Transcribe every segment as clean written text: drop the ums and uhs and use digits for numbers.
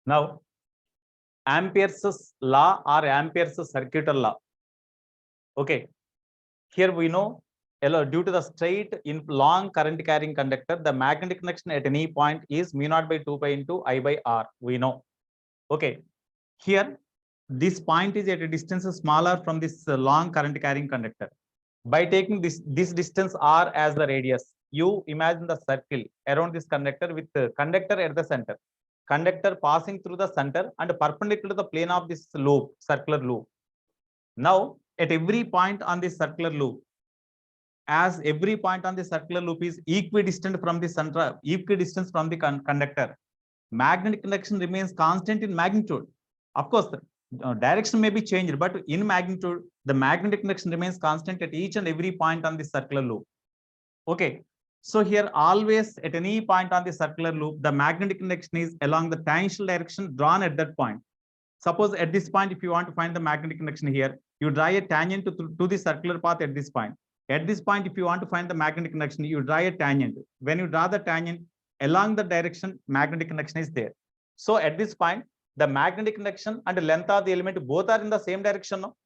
Now, Ampere's law or Ampere's circuital law. Okay, here we know due to the straight in long current carrying conductor, the magnetic connection at any point is mu naught by 2 pi into I by R. We know. Okay, here this point is at a distance smaller from this long current carrying conductor. By taking this distance R as the radius, you imagine the circle around this conductor with the conductor at the center, conductor passing through the center and perpendicular to the plane of this loop, circular loop. Now, at every point on this circular loop, as every point on the circular loop is equidistant from the center, equidistant from the conductor, magnetic conduction remains constant in magnitude. Of course, the direction may be changed, but in magnitude, the magnetic conduction remains constant at each and every point on the circular loop. Okay, so here always at any point on the circular loop, the magnetic conduction is along the tangential direction drawn at that point. Suppose at this point, if you want to find the magnetic conduction here, you draw a tangent to the circular path at this point. At this point, if you want to find the magnetic conduction, you draw a tangent. When you draw the tangent along the direction, magnetic conduction is there. So at this point, the magnetic conduction and the length of the element both are in the same direction. No?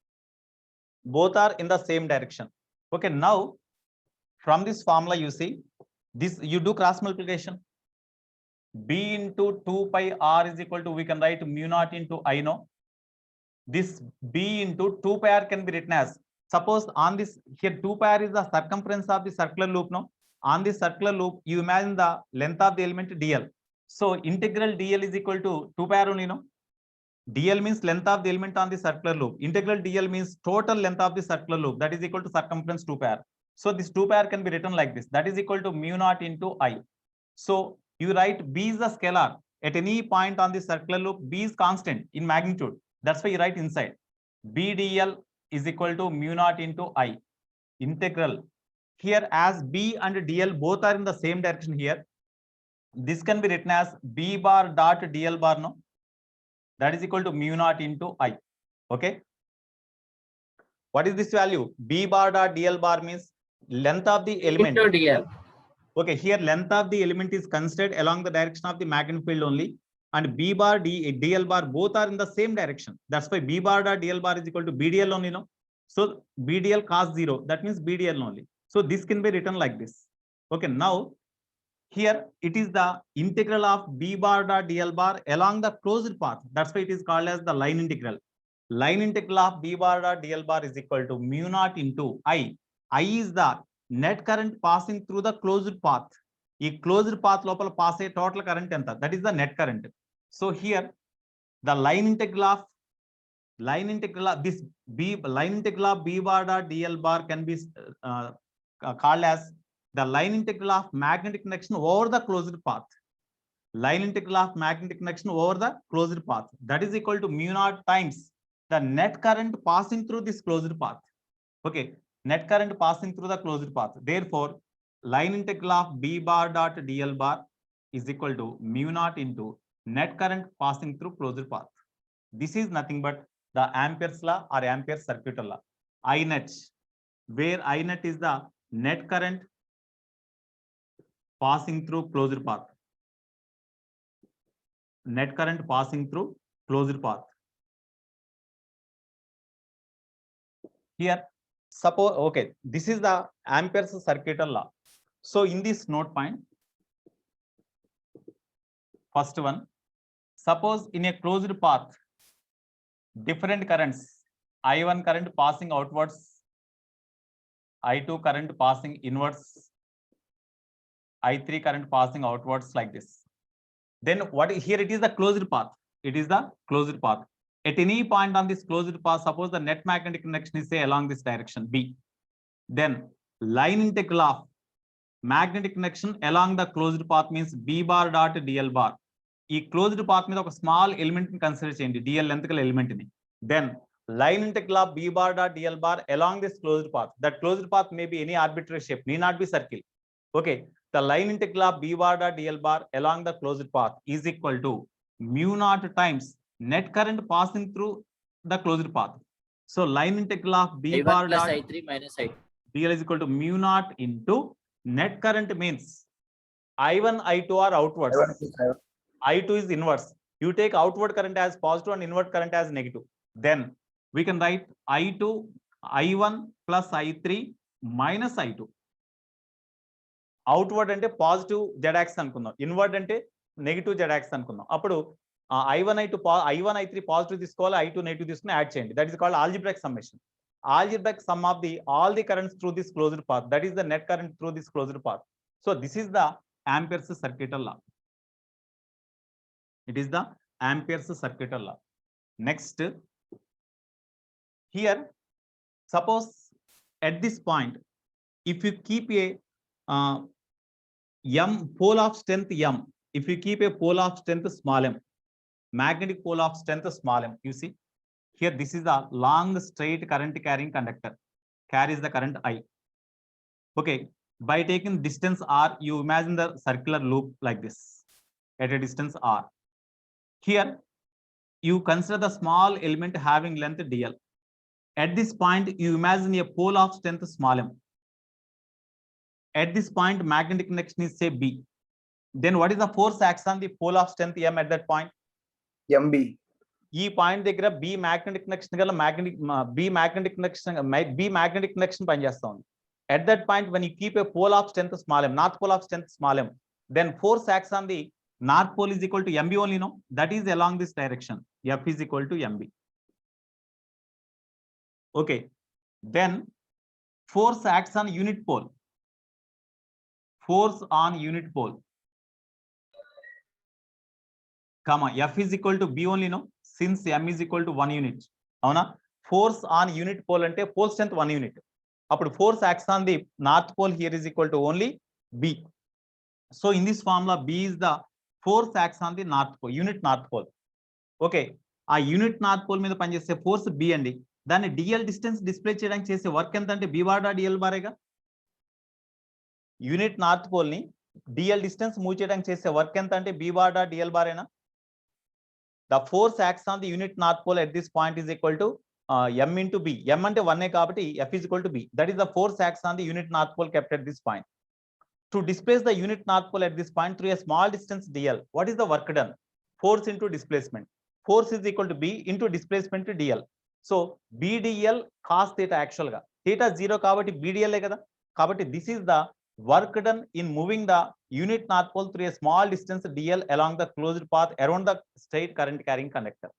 Both are in the same direction. Okay, now from this formula, you see this, you do cross multiplication. B into 2 pi R is equal to, we can write mu naught into I know. This B into 2 pi R can be written as, suppose on this here 2 pi R is the circumference of the circular loop. No, on this circular loop, you imagine the length of the element dl. So integral dl is equal to 2 pi R only. No, dl means length of the element on the circular loop. Integral dl means total length of the circular loop, that is equal to circumference 2 pi R. So this 2 pi R can be written like this, that is equal to mu naught into I. So you write B is the scalar. At any point on the circular loop, B is constant in magnitude. That's why you write inside. B dl is equal to mu naught into I. Integral. Here as B and dl both are in the same direction here, this can be written as B bar dot dl bar. No, that is equal to mu naught into I. Okay. What is this value? B bar dot dl bar means length of the element. Into dl. Okay, here length of the element is considered along the direction of the magnetic field only, and B bar dl bar both are in the same direction. That's why B bar dot dl bar is equal to BDL only. No, so BDL cos 0, that means BDL only. So this can be written like this. Okay, now here it is the integral of B bar dot dl bar along the closed path. That's why it is called as the line integral. Line integral of B bar dot dl bar is equal to mu naught into I. I is the net current passing through the closed path. This closed path lopala pass a total current enta, that is the net current. So here the line integral of this B line integral of B bar dot dl bar can be called as the line integral of magnetic conduction over the closed path. Line integral of magnetic conduction over the closed path, that is equal to mu naught times the net current passing through this closed path. Okay, net current passing through the closed path. Therefore, line integral of B bar dot dl bar is equal to mu naught into net current passing through closed path. This is nothing but the Ampere's law or Ampere's circuital law. I net, where I net is the net current passing through closed path. Net current passing through closed path. Here, suppose, okay, this is the Ampere's circuital law. So in this note point, first one, suppose in a closed path, different currents, I1 current passing outwards, I2 current passing inwards, I3 current passing outwards like this. Then what here it is the closed path. It is the closed path. At any point on this closed path, suppose the net magnetic conduction is say along this direction B. Then line integral of magnetic conduction along the closed path means B bar dot dl bar. This closed path means a small element in consider change dl length element in. Then line integral of B bar dot dl bar along this closed path. That closed path may be any arbitrary shape, need not be circle. Okay, the line integral of B bar dot dl bar along the closed path is equal to mu naught times net current passing through the closed path. So line integral of B bar dot I3 minus I2 dl is equal to mu naught into net current means I1, I2 are outwards. I2 is inwards. You take outward current as positive and inward current as negative. Then we can write I2, I1 plus I3 minus I2. Outward ante positive z-axis అనుకుందాం, inward అంటే negative z-axis అనుకుందాం. అప్పుడు I1 I3 positive తీసుకోవాలి, I2 negative తీసుకుని add చేయండి. That is called algebraic summation. Algebraic sum of all the currents through this closed path, that is the net current through this closed path. So this is the Ampere's circuital law. It is the Ampere's circuital law. Next, here suppose at this point, if you keep a m pole of strength m, if you keep a pole of strength small m, magnetic pole of strength small m, you see here this is a long straight current carrying conductor, carries the current I. Okay, by taking distance r, you imagine the circular loop like this at a distance r. Here you consider the small element having length dl. At this point you imagine a pole of strength small m. At this point magnetic connection is say B. Then what is the force acts on the pole of strength m at that point? MB. ఈ point దగ్గర B magnetic connection గల B magnetic connection పనిచేస్తా ఉంది. At that point when you keep a pole of strength small m, north pole of strength small m, then force acts on the north pole is equal to MB only, no? That is along this direction. F is equal to MB. Okay, then force acts on unit pole. Force on unit pole, comma, F is equal to B only, no? Since M is equal to 1 unit. Avuna? Force on unit pole ante pole strength 1 unit. Appudu force acts on the north pole here is equal to only B. So in this formula, B is the force acts on the north pole, unit north pole. Okay, ఆ unit north pole మీద పనిచేసే force B అండి. దాన్ని DL distance display చేయడానికి చేసే work ఎంత అంటే B bar dot DL బారేగా. యూనిట్ నార్త్ పోల్ ని DL డిస్టెన్స్ మూవ్ చేయడానికి చేసే వర్క్ ఎంత అంటే B బార్ డాట్ DL బారేనా. The force acts on the unit north pole at this point is equal to M into B. M ante 1 kabatti F is equal to B. That is the force acts on the unit north pole kept at this point. To displace the unit north pole at this point through a small distance DL, what is the work done? Force into displacement. Force is equal to B into displacement to DL. So BDL cos theta actual ga. Theta 0 kabatti BDL kada. Kabatti this is the work done in moving the unit north pole through a small distance DL along the closed path around the straight current carrying conductor.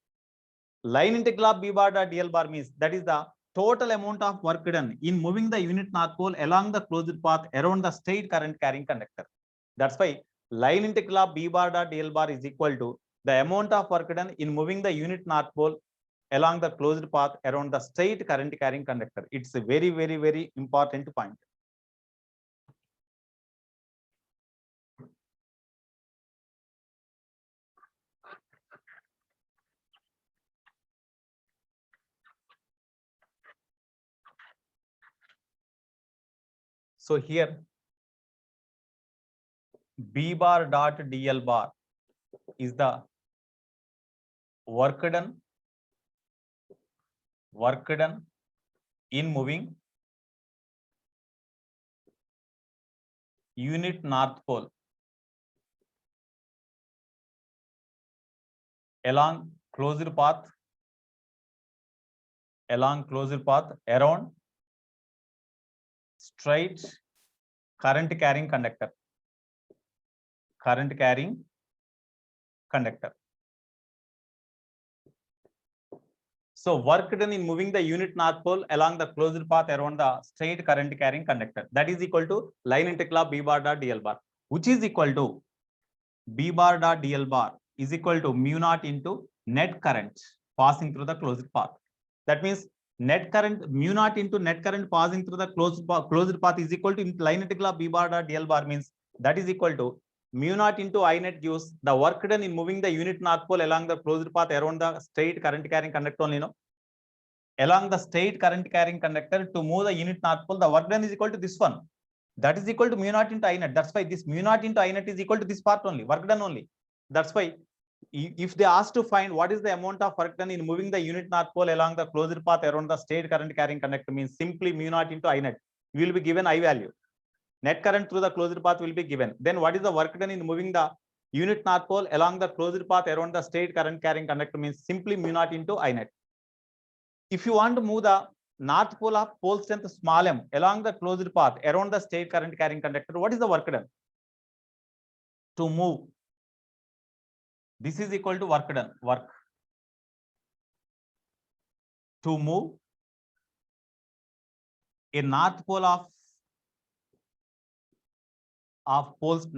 Line integral of B bar dot DL bar means that is the total amount of work done in moving the unit north pole along the closed path around the straight current carrying conductor. That's why line integral of B bar dot DL bar is equal to the amount of work done in moving the unit north pole along the closed path around the straight current carrying conductor. It's a very, very, very important point. So here B bar dot DL bar is the work done in moving unit north pole along closed path around straight current carrying conductor. So work done in moving the unit north pole along the closed path around the straight current carrying conductor, that is equal to line integral of B bar dot DL bar, which is equal to B bar dot DL bar is equal to mu naught into net current passing through the closed path. That means net current mu naught into net current passing through the closed path is equal to line integral of B bar dot DL bar means that is equal to mu naught into I net gives the work done in moving the unit north pole along the closed path around the straight current carrying conductor only, no? Along the straight current carrying conductor to move the unit north pole, the work done is equal to this one. That is equal to mu naught into I net. That's why this mu naught into I net is equal to this part only, work done only. That's why if they ask to find what is the amount of work done in moving the unit north pole along the closed path around the straight current carrying conductor means simply mu naught into I net. You will be given I value. Net current through the closed path will be given. Then what is the work done in moving the unit north pole along the closed path around the straight current carrying conductor means simply mu naught into I net. If you want to move the north pole of pole strength small m along the closed path around the straight current carrying conductor, what is the work done? To move, this is equal to work done, work to move a north pole of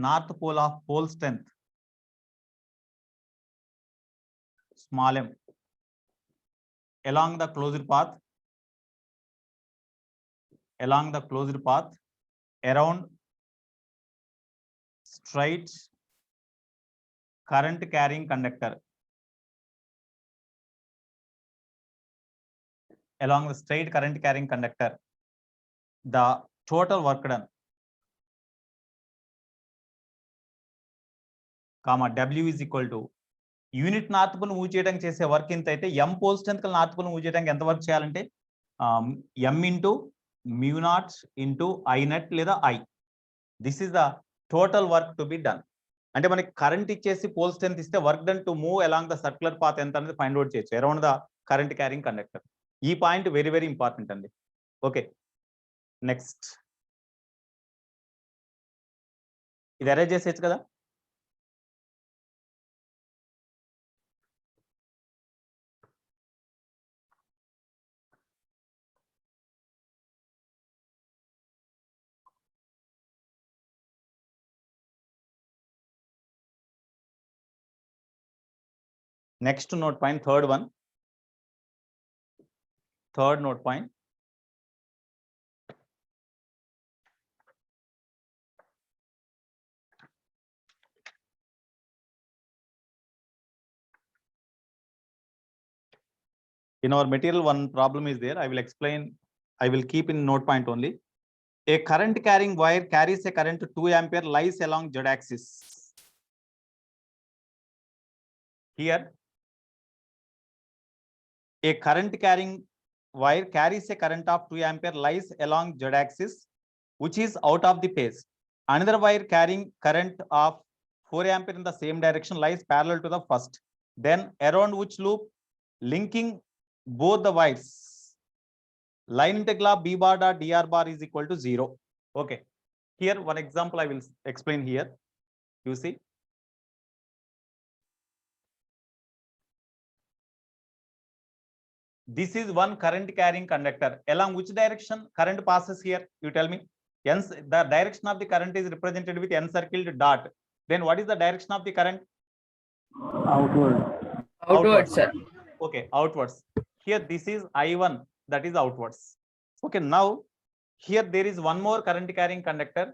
north pole of pole strength small m along the closed path around straight current carrying conductor, along the straight current carrying conductor, the total work done, comma, W is equal to unit north pole move చేయడానికి చేసే work ఎంత అయితే m pole strength కల్ north pole move చేయడానికి ఎంత work చేయాలంటే m into mu naught into I net లేదా I. This is the total work to be done. అంటే మనకి కరెంట్ ఇచ్చేసి పోల్ స్ట్రెంత్ ఇస్తే work done to move along the circular path ఎంత అనేది ఫైండ్ అవుట్ చేయొచ్చు around the current carrying conductor. ఈ point very very important అండి. Okay, next ఇది అరేంజ్ చేసేయచ్చు కదా. Next note point, third note point. In our material, one problem is there. I will explain. I will keep in note point only. A current carrying wire carries a current 2 ampere lies along Z axis. Here, a current carrying wire carries a current of 2 ampere lies along Z axis, which is out of the phase. Another wire carrying current of 4 ampere in the same direction lies parallel to the first. Then around which loop linking both the wires, line integral B bar dot dr bar is equal to 0. Okay, here one example I will explain here. You see, this is one current carrying conductor. Along which direction current passes here? You tell me. Hence, the direction of the current is represented with encircled dot. Then what is the direction of the current? Outwards, sir. Okay, outwards. Here this is I1, that is outwards. Okay, now here there is one more current carrying conductor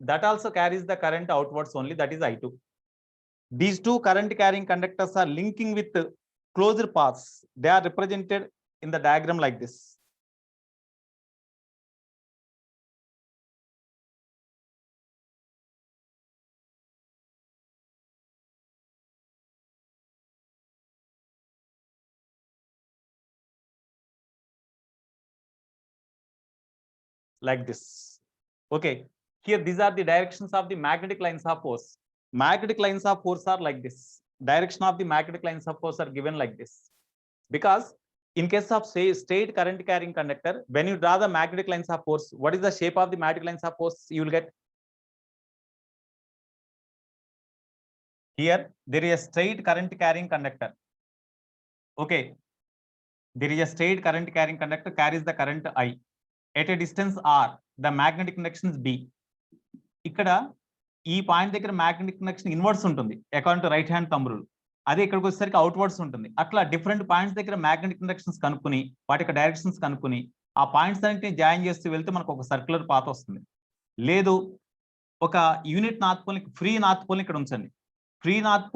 that also carries the current outwards only, that is I2. These two current carrying conductors are linking with closed paths. They are represented in the diagram like this. Like this. Okay, here these are the directions of the magnetic lines of force. Magnetic lines of force are like this. Direction of the magnetic lines of force are given like this. Because in case of say straight current carrying conductor, when you draw the magnetic lines of force, what is the shape of the magnetic lines of force you will get? Here there is a straight current carrying conductor. Okay, there is a straight current carrying conductor carries the current I at a distance r. The magnetic conduction is B. ఇక్కడ ఈ point దగ్గర magnetic conduction inverse ఉంటుంది according to right hand thumb rule. అదే ఇక్కడికి వచ్చేసరికి outwards ఉంటుంది. అట్లా different points దగ్గర మ్యాగ్నెటిక్ కండక్షన్స్ కనుక్కుని వాటి యొక్క డైరెక్షన్స్ కనుక్కుని ఆ పాయింట్స్ అన్నింటినీ జాయిన్ చేస్తూ వెళ్తే మనకు ఒక సర్క్యులర్ పాత్ వస్తుంది. లేదు ఒక unit north pole, free north pole ఇక్కడ ఉంచండి. ఫ్రీ నార్త్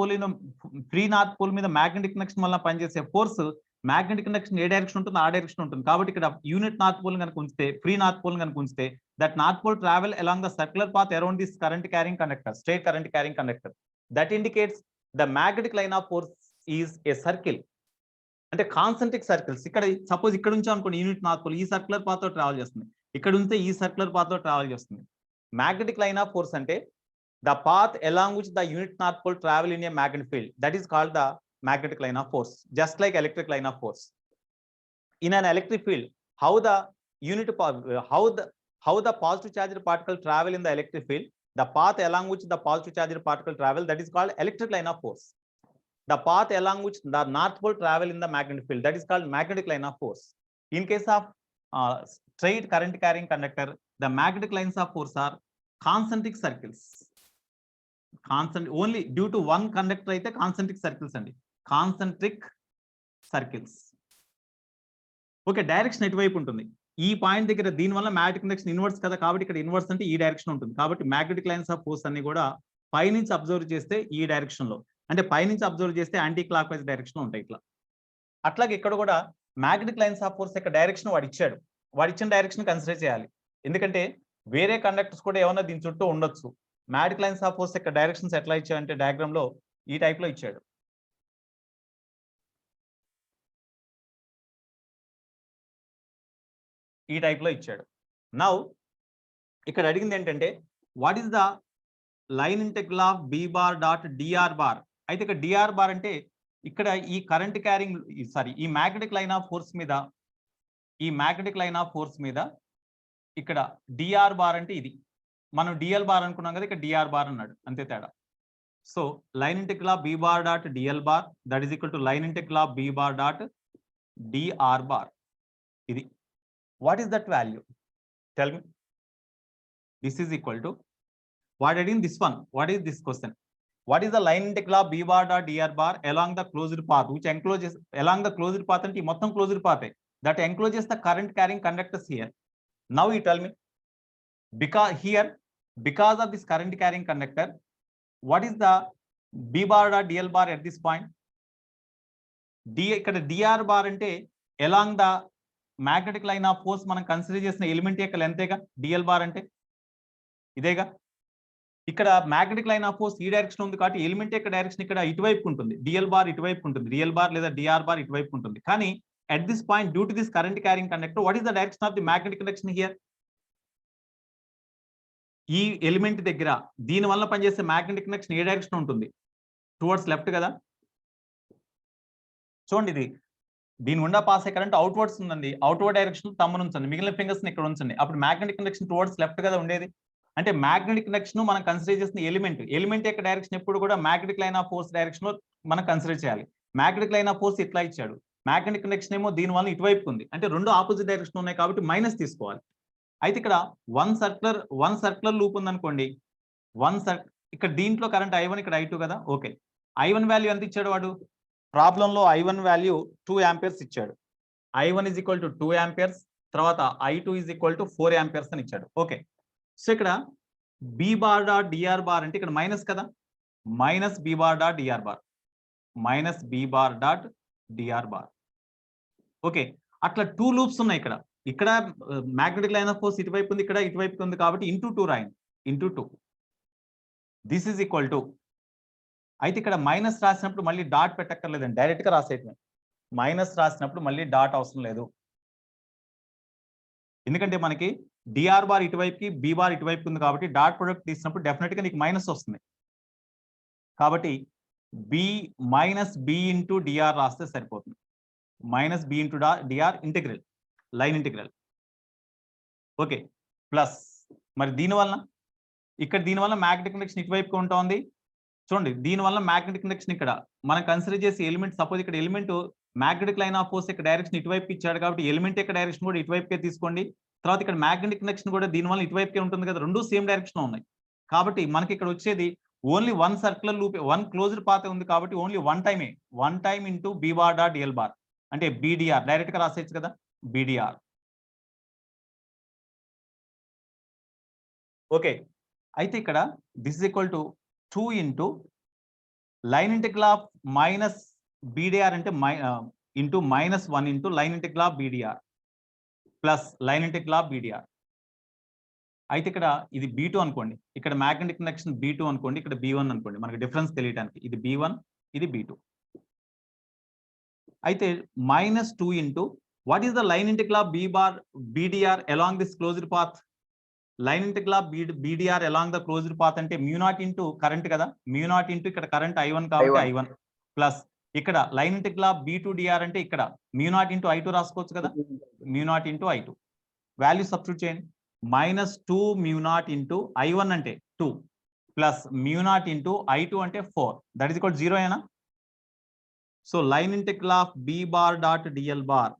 పోల్ మీద మ్యాగ్నెటిక్ కండక్షన్ వల్ల పనిచేసే ఫోర్స్, మ్యాగ్నెటిక్ కండక్షన్ ఏ డైరెక్షన్ ఉంటుంది ఆ డైరెక్షన్ ఉంటుంది. కాబట్టి ఇక్కడ యూనిట్ నార్త్ పోల్ కనుక ఉంచితే, ఫ్రీ నార్త్ పోల్ కనుక ఉంచితే, that north pole travel along the circular path around this current carrying conductor, straight current carrying conductor. That indicates the magnetic line of force is a circle. అంటే concentric circles. ఇక్కడ suppose ఇక్కడ నుంచి అనుకోండి unit north pole ఈ circular path తో travel చేస్తుంది, ఇక్కడ ఉంటే ఈ సర్క్యులర్ పాత్ తో ట్రావెల్ చేస్తుంది. మ్యాగ్నెటిక్ లైన్ ఆఫ్ ఫోర్స్ అంటే the path along which the unit north pole travel in a magnetic field, that is called the magnetic line of force, just like electric line of force. In an electric field, how the unit how the positive charged particle travel in the electric field, the path along which the positive charged particle travel, that is called electric line of force. The path along which the north pole travel in the magnetic field, that is called magnetic line of force. In case of straight current carrying conductor, the magnetic lines of force are concentric circles. Constant only due to one conductor అయితే concentric circles అండి, concentric circles. Okay, direction ఎటువైపు ఉంటుంది? ఈ point దగ్గర దీని వల్ల magnetic induction inverse కదా, కాబట్టి ఇక్కడ ఇన్వర్స్ అంటే ఈ డైరెక్షన్ ఉంటుంది. కాబట్టి మ్యాగ్నెటిక్ లైన్స్ ఆఫ్ ఫోర్స్ అన్ని కూడా పైనుంచి అబ్జర్వ్ చేస్తే ఈ డైరెక్షన్ లో, అంటే పైనుంచి అబ్జర్వ్ చేస్తే యాంటీ క్లాక్ వైజ్ డైరెక్షన్ ఉంటాయి ఇట్లా. అట్లాగే ఇక్కడ కూడా మ్యాగ్నెటిక్ లైన్స్ ఆఫ్ ఫోర్స్ యొక్క డైరెక్షన్ వాడు ఇచ్చాడు, వాడు ఇచ్చిన డైరెక్షన్ కన్సిడర్ చేయాలి. ఎందుకంటే వేరే కండక్టర్స్ కూడా ఏమన్నా దీని చుట్టూ ఉండొచ్చు. మ్యాగ్నెటిక్ లైన్స్ ఆఫ్ ఫోర్స్ యొక్క డైరెక్షన్స్ ఎట్లా ఇచ్చాడంటే డయాగ్రామ్ లో ఈ టైప్ లో ఇచ్చాడు. ఈ టైప్ లో ఇచ్చాడు. నౌ ఇక్కడ అడిగింది ఏంటంటే what is the line integral of B bar dot d r bar. అయితే ఇక్కడ డిఆర్ బార్ అంటే ఇక్కడ ఈ కరెంట్ క్యారింగ్ ఈ మ్యాగ్నెటిక్ లైన్ ఆఫ్ ఫోర్స్ మీద, ఈ మ్యాగ్నెటిక్ లైన్ ఆఫ్ ఫోర్స్ మీద ఇక్కడ డిఆర్ బార్ అంటే ఇది. మనం డిఎల్ బార్ అనుకున్నాం కదా, ఇక్కడ డిఆర్ బార్ అన్నాడు, అంతే తేడా. So line integral of B bar dot d l bar that is equal to line integral of B bar dot d r bar. ఇది what is that value? Tell me. This is equal to what adding this one. What is this question? What is the line integral of b bar dot dr bar along the closed path which encloses along the closed path and మొత్తం closed path that encloses the current carrying conductors here. Now you tell me, because of this current carrying conductor, what is the b bar dot dl bar at this point? ఇక్కడ dr bar అంటే along the magnetic line of force మనం consider చేసిన element యొక్క లెంతేగా DL bar అంటే ఇదేగా. ఇక్కడ magnetic line of force ఈ direction ఉంది కాబట్టి ఎలిమెంట్ యొక్క డైరెక్షన్ ఇక్కడ ఇటువైపు ఉంటుంది, డిఎల్ బార్ ఇటువైపు ఉంటుంది, డిఎల్ బార్ లేదా డిఆర్ బార్ ఇటువైపు ఉంటుంది. కానీ at this point, due to this current carrying conductor, what is the direction of the magnetic conduction here? ఈ ఎలిమెంట్ దగ్గర దీని వల్ల పనిచేసే మ్యాగ్నెటిక్ కండక్షన్ ఏ డైరెక్షన్ ఉంటుంది? టువర్డ్స్ లెఫ్ట్ కదా. చూడండి, ఇది దీని గుండా పాస్ అయ్యే కరెంట్ అవుట్వర్డ్స్ ఉందండి. అవుట్వర్డ్ డైరెక్షన్ తమ్మును ఉంచండి, మిగిలిన ఫింగర్స్ ని ఇక్కడ ఉంచండి. అప్పుడు మ్యాగ్నెటిక్ కండక్షన్ టువర్డ్స్ లెఫ్ట్ కదా ఉండేది. అంటే మ్యాగ్నెటిక్ కండక్షన్ మనం కన్సిడర్ చేసిన ఎలిమెంట్ యొక్క డైరెక్షన్ ఎప్పుడు కూడా magnetic line of force direction లో మనం కన్సిడర్ చేయాలి. మ్యాగ్నెటిక్ లైన్ ఆఫ్ ఫోర్స్ ఇట్లా ఇచ్చాడు, మ్యాగ్నెటిక్ కండక్షన్ ఏమో దీని వల్ల ఇటువైపు ఉంది, అంటే రెండు ఆపోజిట్ డైరెక్షన్ ఉన్నాయి కాబట్టి మైనస్ తీసుకోవాలి. అయితే ఇక్కడ వన్ సర్క్యులర్ లూప్ ఉందనుకోండి, ఇక్కడ దీంట్లో కరెంట్ I1 ఇక్కడ I2 కదా. ఓకే, I1 వాల్యూ ఎంత ఇచ్చాడు వాడు? ప్రాబ్లంలో I1 వాల్యూ 2 ఆంపియర్స్ ఇచ్చాడు. I1 is equal to 2 amperes, తర్వాత I2 is equal to 4 amperes అని ఇచ్చాడు. ఓకే, సో ఇక్కడ B bar dot d r bar అంటే ఇక్కడ మైనస్ కదా, minus B bar dot d r bar, minus B bar dot d r bar. Okay, అట్లా 2 loops ఉన్నాయి ఇక్కడ. ఇక్కడ మ్యాగ్నెటిక్ లైన్ ఆఫ్ ఫోర్స్ ఇటువైపు ఉంది, ఇక్కడ ఇటువైపు ఉంది కాబట్టి ఇంటూ 2 రాయండి, into 2. This is equal to, అయితే ఇక్కడ మైనస్ రాసినప్పుడు మళ్ళీ డాట్ పెట్టక్కర్లేదండి, డైరెక్ట్ గా రాసేయటమే. మైనస్ రాసినప్పుడు మళ్ళీ డాట్ అవసరం లేదు, ఎందుకంటే మనకి డిఆర్ బార్ ఇటువైపుకి బి బార్ ఇటువైపు ఉంది కాబట్టి డాట్ ప్రొడక్ట్ తీసినప్పుడు డెఫినెట్ గా నీకు మైనస్ వస్తుంది. కాబట్టి B minus B into d r రాస్తే సరిపోతుంది. Minus B into d r integral, line integral. Okay, plus మరి దీనివల్ల ఇక్కడ దీనివల్ల మ్యాగ్నెటిక్ కండక్షన్ ఇటువైపుగా ఉంటుంది. చూడండి, దీనివల్ల మ్యాగ్నెటిక్ కండక్షన్ ఇక్కడ మనం కన్సిడర్ చేసే ఎలిమెంట్, సపోజ్ ఇక్కడ element magnetic line of force యొక్క డైరెక్షన్ ఇటువైపు ఇచ్చాడు కాబట్టి ఎలిమెంట్ యొక్క డైరెక్షన్ కూడా ఇటువైపుకే తీసుకోండి. తర్వాత ఇక్కడ మ్యాగ్నెటిక్ కండక్షన్ కూడా దీనివల్ల ఇటువైపుకే ఉంటుంది కదా, రెండు సేమ్ డైరెక్షన్ ఉన్నాయి. కాబట్టి మనకి ఇక్కడ వచ్చేది only one circular loop, one closed path ఉంది కాబట్టి only one time into B bar dot d l bar అంటే బీడిఆర్, డైరెక్ట్ గా రాసేయచ్చు కదా, బీడిఆర్. ఓకే, అయితే ఇక్కడ this is equal to 2 into line integral of minus BDR అంటే into -1 into line integral of BDR plus line integral of BDR. అయితే ఇక్కడ ఇది B2 అనుకోండి, ఇక్కడ మ్యాగ్నెటిక్ కండక్షన్ B2 అనుకోండి, ఇక్కడ B1 అనుకోండి, మనకి డిఫరెన్స్ తెలియడానికి ఇది B1 ఇది B2. అయితే -2 into what is the line integral of BDR along this closed path? Line integral of BDR along the closed path అంటే μ0 ఇంటూ కరెంట్ కదా, μ0 ఇంటూ ఇక్కడ కరెంట్ I1 కాబట్టి I1 ప్లస్ ఇక్కడ లైన్ ఇంటిగ్రల్ ఆఫ్ B2DR అంటే ఇక్కడ μ0 into I2 రాసుకోవచ్చు కదా, μ0 into I2 value substitute చేయండి. -2 μ0 ఇంటూ I1 అంటే 2 ప్లస్ μ0 ఇంటూ I2 అంటే 4 దట్ ఈస్ ఈక్వల్ 0 ఏనా. So line integral of B bar dot DL bar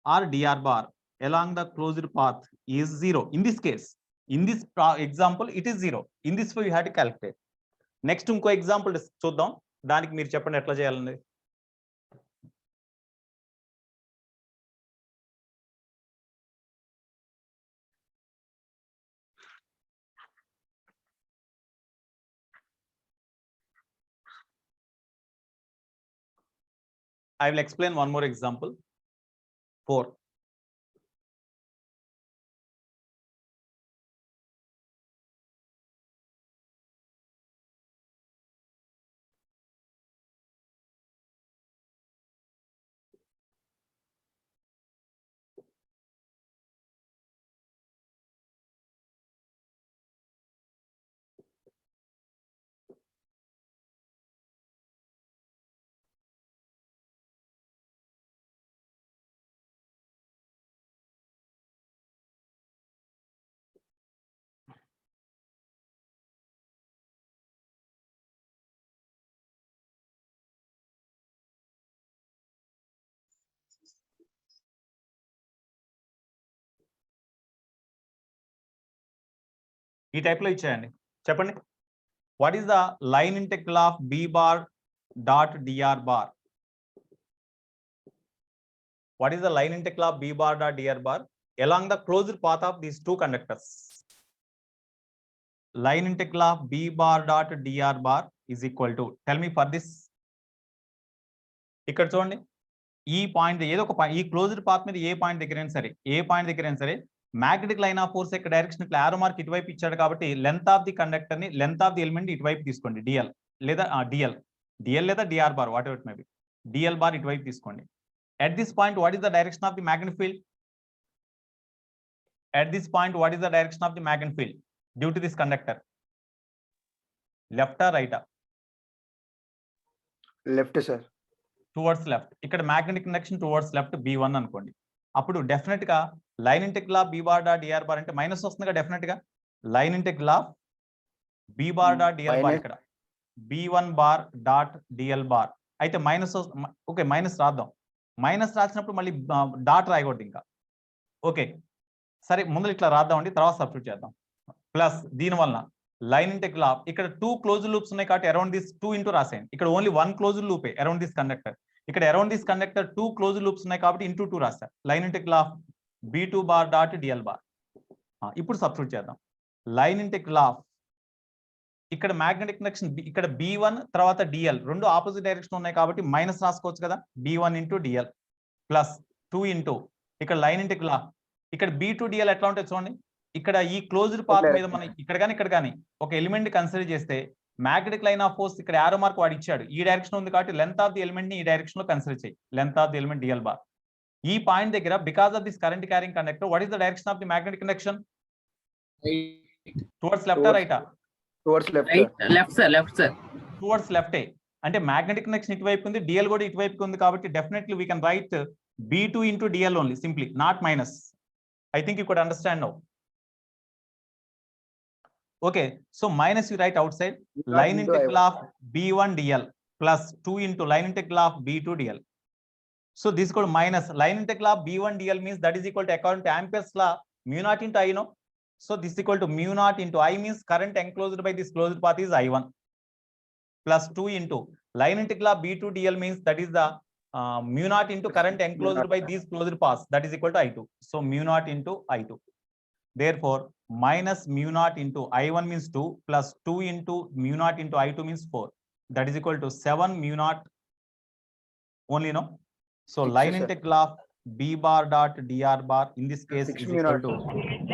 or DR bar along the closed path is 0 in this case. In this example it is 0. In this way you have to calculate. Next ఇంకో example చూద్దాం, దానికి మీరు చెప్పండి ఎట్లా చేయాలండి. I will explain one more example. 4. ఈ type లో ఇచ్చేయండి, చెప్పండి. What is the line integral of B bar dot DR bar? What is the line integral of B bar dot DR bar along the closed path of these two conductors? Line integral of B bar dot DR bar is equal to, tell me for this. ఇక్కడ చూడండి, ఈ point ఏదో ఒక ఈ closed path మీద ఏ point దగ్గరైనా సరే magnetic line of force యొక్క డైరెక్షన్ ఇట్లా ఆరో మార్క్ ఇటువైపు ఇచ్చాడు కాబట్టి లెంత్ ఆఫ్ ది కండక్టర్ ని, లెంత్ ఆఫ్ ది ఎలిమెంట్ ఇటువైపు తీసుకోండి, డిఎల్ లేదా d r bar whatever it may be, d l bar ఇటువైపు తీసుకోండి. At this point what is the direction of the magnetic field? At this point what is the direction of the magnetic field due to this conductor? Left or right? Left sir. Towards left. ఇక్కడ magnetic conduction towards left B1 అనుకోండి. అప్పుడు definite గా line integral of B bar dot DR bar అంటే minus వస్తుంది కదా, definite గా line integral of B bar dot DL bar ఇక్కడ B1 bar dot DL bar అయితే మైనస్, ఓకే మైనస్ రాద్దాం. మైనస్ రాసినప్పుడు మళ్ళీ డాట్ రాయకూడదు ఇంకా, ఓకే సరే ముందు ఇట్లా రాద్దామండి, తర్వాత సబ్స్టిట్యూట్ చేద్దాం. ప్లస్ దీని వలన లైన్ ఇంటిగ్రల్ ఆఫ్ ఇక్కడ 2 క్లోజ్ లూప్స్ ఉన్నాయి కాబట్టి అరౌండ్ దిస్ 2 ఇంటూ రాసేయండి. ఇక్కడ ఓన్లీ 1 క్లోజ్ లూపే అరౌండ్ దిస్ కండక్టర్, ఇక్కడ around this conductor 2 close loops ఉన్నాయి కాబట్టి ఇంటూ 2 రాస్తారు. Line integral of B2 bar dot DL bar. ఇప్పుడు సబ్స్టిట్యూట్ చేద్దాం. లైన్ ఇంటిగ్రల్ ఆఫ్ ఇక్కడ మ్యాగ్నెటిక్ కండక్షన్ ఇక్కడ B1 తర్వాత DL రెండు ఆపోజిట్ డైరెక్షన్ ఉన్నాయి కాబట్టి మైనస్ రాసుకోవచ్చు కదా, B1 into DL plus 2 into ఇక్కడ లైన్ ఇంటిగ్రల్ ఆఫ్ ఇక్కడ B2 DL ఎట్లా ఉంటుంది చూడండి. ఇక్కడ ఈ క్లోజ్డ్ పాత్ మీద మనం ఇక్కడ కానీ ఒక ఎలిమెంట్ ని కన్సిడర్ చేస్తే మ్యాగ్నెటిక్ లైన్ ఆఫ్ ఫోర్స్ ఇక్కడ యారో మార్క్ వాడు ఇచ్చాడు, ఈ డైరెక్షన్ ఉంది కాబట్టి లెంత్ ఆఫ్ ది ఎలిమెంట్ ని ఈ డైరెక్షన్ లో కన్సిడర్ చేయి, length of the element DL bar. ఈ పాయింట్ దగ్గర because of this current carrying conductor what is the direction of the magnetic conduction? Towards left or రైటా? Towards left. Left sir. Towards left ఏ అంటే magnetic connection ఇటువైపు ఉంది, DL కూడా ఇటువైపు ఉంది కాబట్టి definitely we can write B2 into DL only simply, not minus. I think you could understand now. Okay, so minus you write outside line integral of B1 DL plus 2 into line integral of B2 DL. So this is called minus line integral of B1 DL means that is equal to, according to Ampere's law, mu naught into I, no? So this is equal to mu naught into I means current enclosed by this closed path is I1 plus 2 into line integral of B2 DL means that is the mu naught into current enclosed by these closed paths, that is equal to I2. So mu naught into I2. Therefore minus mu naught into I1 means 2 plus 2 into mu naught into I2 means 4. That is equal to 7 mu naught only, no? So line integral of B bar dot DR bar in this case is equal to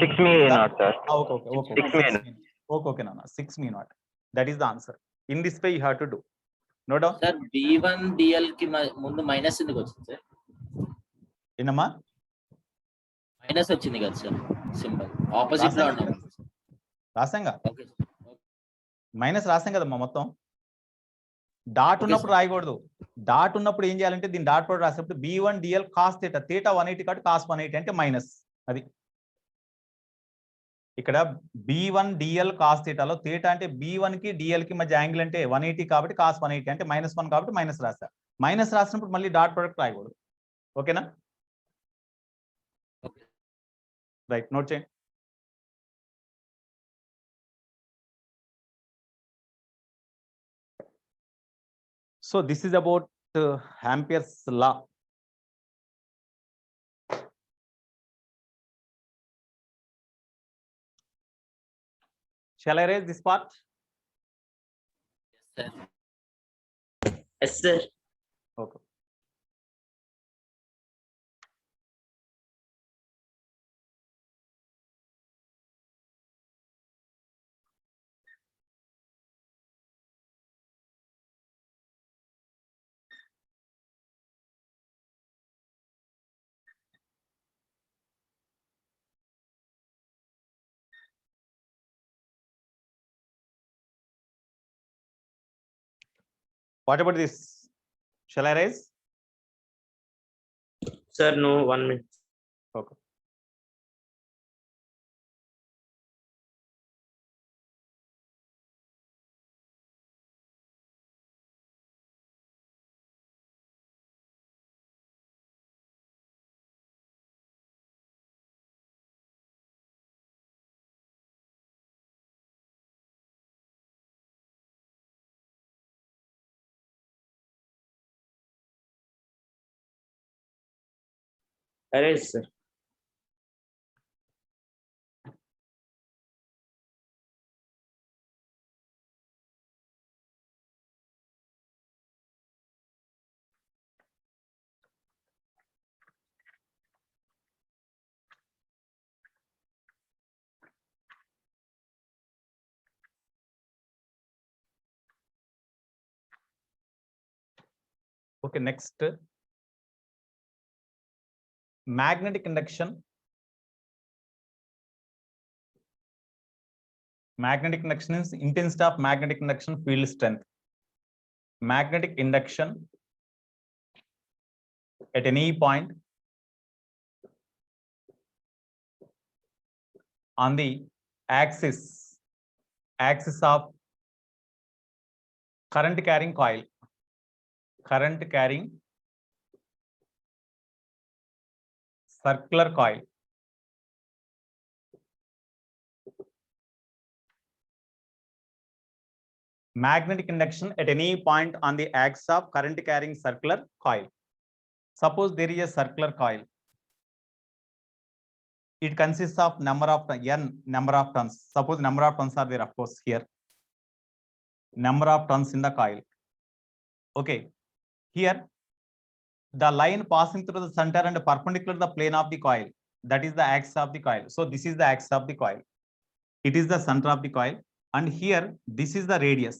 6 mu naught sir. Okay. 6 mu naught. Okay, no. 6 mu naught. That is the answer. In this way you have to do. No doubt. Sir, B1 DL ki mundu minus ఎందుకు వచ్చింది sir? Enama? Minus వచ్చింది కదా sir. Symbol opposite లో ఉన్నాం. రాసాంగా okay minus రాసాం కదమ్మా మొత్తం. Dot Okay, ఉన్నప్పుడు sir. రాయకూడదు. డాట్ ఉన్నప్పుడు ఏం చేయాలంటే దీన్ని డాట్ కూడా రాసేప్పుడు B1 DL cos theta, theta 180 కాబట్టి కాస్ 180 అంటే మైనస్. అది ఇక్కడ B1 DL కాస్ థీటాలో థీటా అంటే B1 కి DL కి మధ్య యాంగిల్ అంటే 180 కాబట్టి కాస్ 180 అంటే -1 కాబట్టి మైనస్ రాసా. మైనస్ రాసినప్పుడు మళ్ళీ డాట్ ప్రొడక్ట్ రాయకూడదు. ఓకేనా? Okay. రైట్, నోట్ చేయండి. So this is about Ampere's law. Shall I raise this part? Yes, sir. Okay. What about this? Shall I raise? Sir, no, 1 minute. Okay. Erase, sir. Okay, next. Magnetic induction. Magnetic induction is intensity of magnetic induction field strength. Magnetic induction at any point on the axis of current carrying coil. Current carrying circular coil. Magnetic induction at any point on the axis of current carrying circular coil. Suppose there is a circular coil. It consists of number of n number of turns. Suppose number of turns are there, of course, here. Number of turns in the coil. Okay. Here, the line passing through the center and perpendicular to the plane of the coil. That is the axis of the coil. So this is the axis of the coil. It is the center of the coil. And here, this is the radius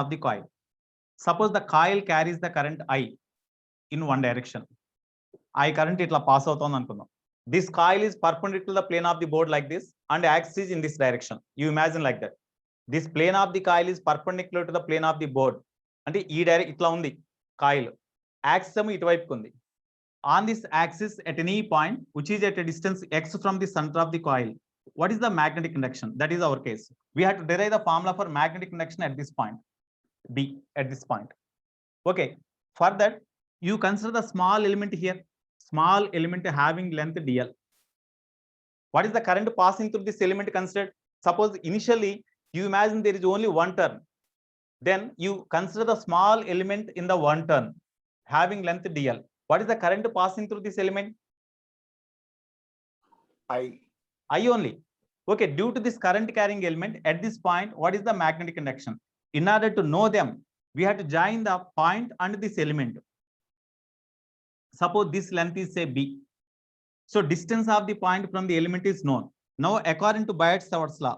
of the coil. Suppose the coil carries the current I in one direction. I current itla pass out on ankunnam. This coil is perpendicular to the plane of the board like this, and axis is in this direction. You imagine like that. This plane of the coil is perpendicular to the plane of the board. And ee direct itla undi coil. Axis ituvaipu undi. On this axis at any point, which is at a distance x from the center of the coil, what is the magnetic induction? That is our case. We have to derive the formula for magnetic induction at this point, B, at this point. Okay. For that, you consider the small element here, small element having length dl. What is the current passing through this element considered? Suppose initially you imagine there is only one turn. Then you consider the small element in the one turn having length dl. What is the current passing through this element? I only. Okay, due to this current carrying element at this point, what is the magnetic induction? In order to know them, we have to join the point and this element. Suppose this length is say B. So distance of the point from the element is known. Now according to Biot-Savart's law,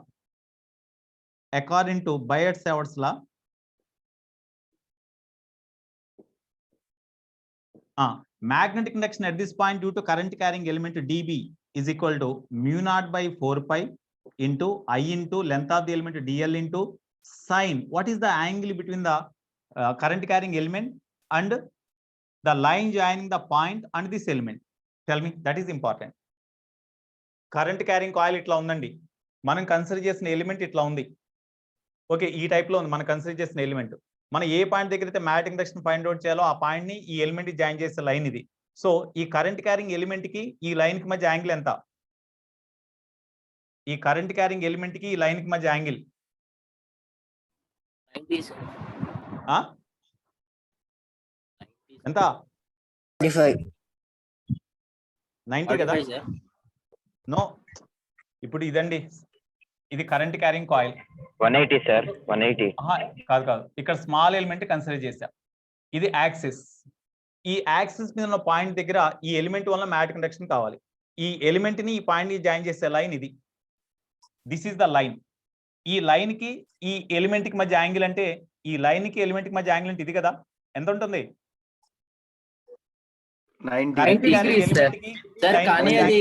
magnetic induction at this point due to current carrying element dB is equal to mu naught by 4 pi into I into length of the element dl into sine. What is the angle between the current carrying element and the line joining the point and this element? Tell me, that is important. Current carrying coil itla undandi, మనం consider చేసిన element ఇట్లా ఉంది. Okay, ఈ type లో ఉంది మనం consider చేసిన element. మనం ఏ పాయింట్ దగ్గర అయితే మ్యాగ్నెటిక్ ఇండక్షన్ ఫైండ్ అవుట్ చేయాలో ఆ పాయింట్ ని ఈ ఎలిమెంట్ కి జాయిన్ చేసే లైన్ ఇది. సో ఈ కరెంట్ క్యారింగ్ ఎలిమెంట్ కి ఈ లైన్ కి మధ్య యాంగిల్ ఎంత? ఈ కరెంట్ క్యారింగ్ ఎలిమెంట్ కి ఈ లైన్ కి మధ్య యాంగిల్ 90 sir. ఎంత? 90 కదా? 45 sir. నో, ఇప్పుడు ఇదండి, ఇది కరెంట్ క్యారింగ్ కాయిల్. 180 సార్, 180. కాదు కాదు, ఇక్కడ స్మాల్ ఎలిమెంట్ కన్సిడర్ చేశా. ఇది యాక్సిస్. ఈ యాక్సిస్ మీద ఉన్న పాయింట్ దగ్గర ఈ ఎలిమెంట్ వల్ల మ్యాగ్నెటిక్ ఇండక్షన్ కావాలి. ఈ ఎలిమెంట్ ని ఈ పాయింట్ ని జాయిన్ చేసే లైన్ ఇది. This is the line. ఈ లైన్ కి ఈ ఎలిమెంట్ కి మధ్య యాంగిల్ అంటే, ఈ లైన్ కి ఎలిమెంట్ కి మధ్య యాంగిల్ అంటే ఇది కదా. ఎంత ఉంటుంది? 90 degrees sir. సార్ కానీ అది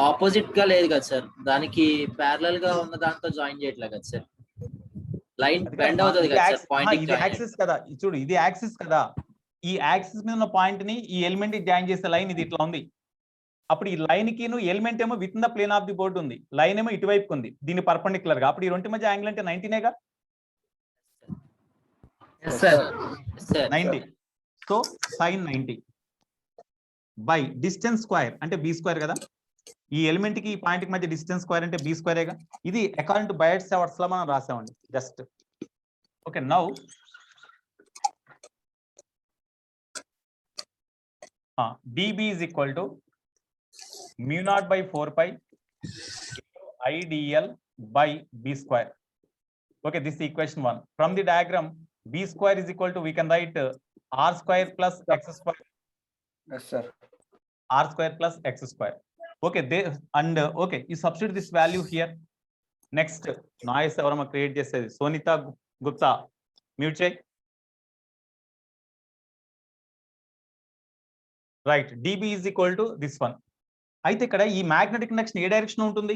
ఆపోజిట్ గా లేదు కదా సార్, దానికి ప్యారలల్ గా ఉన్న దాంతో జాయిన్ చేయట్లే కదా సార్. లైన్ బెండ్ అవుతుంది కదా సార్ పాయింట్. ఇది యాక్సిస్ కదా, చూడు ఇది యాక్సిస్ కదా. ఈ యాక్సిస్ మీద ఉన్న పాయింట్ ని ఈ ఎలిమెంట్ కి జాయిన్ చేసే లైన్ ఇది ఇట్లా ఉంది. అప్పుడు ఈ లైన్ కి ఎలిమెంట్ ఏమో within the plane of the board ఉంది, లైన్ ఏమో ఇటువైపు ఉంది, దీని పర్పెండిక్యులర్ గా. అప్పుడు ఈ రెండు మధ్య యాంగిల్ అంటే 90నేగా. 90. So sin 90 by distance square అంటే బి స్క్వేర్ కదా. ఈ ఎలిమెంట్ కి ఈ పాయింట్ కి మధ్య డిస్టెన్స్ స్క్వేర్ అంటే బి స్క్వేరేగా. ఇది అకార్డింగ్ టు బయట్ సెవర్ట్స్ లో మనం రాసామండి just. Okay, now dB is equal to mu naught by 4 pi IDL by B square. Okay, this is equation 1. From the diagram, B square is equal to, we can write R square plus X square. Yes, sir. R square plus X square. Okay, okay, you substitute this value here. Next, noise evarama create chesedi. Sonita Gupta, mute check. Right, dB is equal to this one. అయితే ఇక్కడ ఈ magnetic induction ఏ direction ఉంటుంది?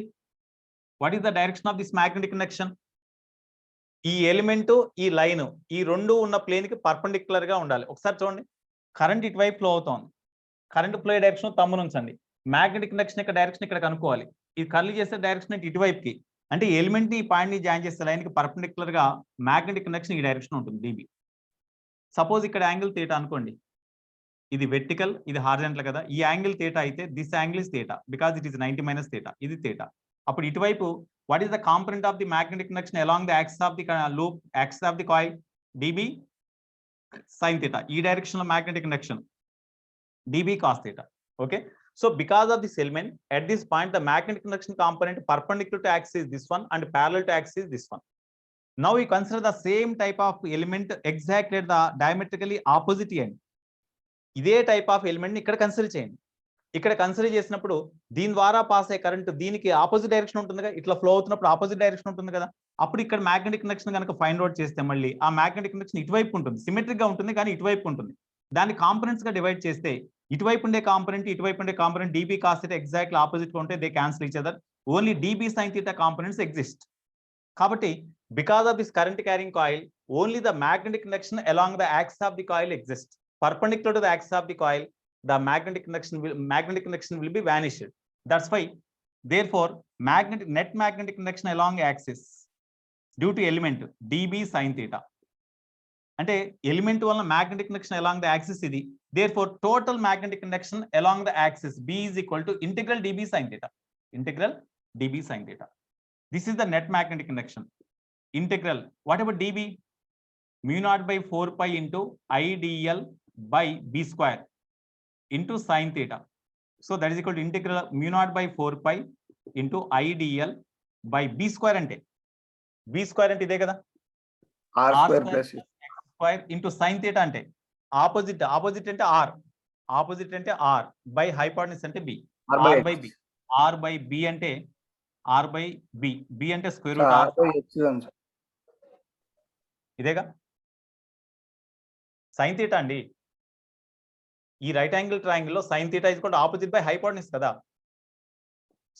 What is the direction of this magnetic induction? ఈ element ఈ line ఈ రెండు ఉన్న plane కి పర్పెండిక్యులర్ గా ఉండాలి. ఒకసారి చూడండి, కరెంట్ ఇటువైపు ఫ్లో అవుతోంది. కరెంట్ ఫ్లో డైరెక్షన్ తమ్మును ఉంచండి. మ్యాగ్నెటిక్ ఇండక్షన్ యొక్క డైరెక్షన్ ఇక్కడ కనుక్కోవాలి. ఇది కర్లీ చేసే డైరెక్షన్ ఇటువైపుకి, అంటే ఎలిమెంట్ ని ఈ పాయింట్ ని జాయిన్ చేసే లైన్ కి పర్పెండిక్యులర్ గా మ్యాగ్నెటిక్ ఇండక్షన్ ఈ డైరెక్షన్ ఉంటుంది dB. సపోజ్ ఇక్కడ యాంగిల్ థీటా అనుకోండి, ఇది వెర్టికల్, ఇది హారిజాంటల్ కదా. ఈ యాంగిల్ థీటా అయితే this angle is theta because it is 90 minus theta. ఇది థీటా. అప్పుడు ఇటువైపు what is the component of the magnetic induction along the axis of the loop, axis of the coil? dB sin theta. ఈ direction లో magnetic induction dB cos theta. Okay, so because of this element at this point the magnetic induction component perpendicular to axis is this one and parallel to axis is this one. Now we consider the same type of element exactly at the diametrically opposite end. ఇదే type of element ని ఇక్కడ consider చేయండి. ఇక్కడ consider చేసినప్పుడు దీని ద్వారా pass అయ్యే current దీనికి ఆపోజిట్ డైరెక్షన్ ఉంటుంది కదా, ఇట్లా ఫ్లో అవుతున్నప్పుడు ఆపోజిట్ డైరెక్షన్ ఉంటుంది కదా. అప్పుడు ఇక్కడ మ్యాగ్నెటిక్ ఇండక్షన్ కనుక ఫైండ్ అవుట్ చేస్తే మళ్ళీ ఆ మ్యాగ్నెటిక్ ఇండక్షన్ ఇటువైపు ఉంటుంది, సిమెట్రిక్ గా ఉంటుంది కానీ ఇటువైపు ఉంటుంది. దాన్ని కాంపోనెంట్స్ గా డివైడ్ చేస్తే ఇటువైపు ఉండే కాంపోనెంట్ ఇటువైపు ఉండే component dB cos theta exactly opposite గా ఉంటే they cancel each other. Only dB sin theta components exist. కాబట్టి because of this current carrying coil only the magnetic induction along the axis of the coil exist. Perpendicular to the axis of the coil, the magnetic induction will be vanished. That's why, therefore, net magnetic induction along axis due to element dB sin theta. అంటే element వల్ల magnetic induction along the axis ఇది. Therefore, total magnetic induction along the axis B is equal to integral dB sin theta. Integral dB sin theta. This is the net magnetic induction. Integral. What about dB? Mu naught by 4 pi into IDL by B square into sin theta. So that is equal to integral mu naught by 4 pi into IDL by B square ante. B square ante ide kada. R square plus X square into sin theta ante. Opposite ante R. Opposite ante R by hypotenuse ante B. R by B. R by B ante R by B. B ante square root R. idega sin theta andi. ఈ right angle triangle లో sin theta is equal to opposite by hypotenuse కదా.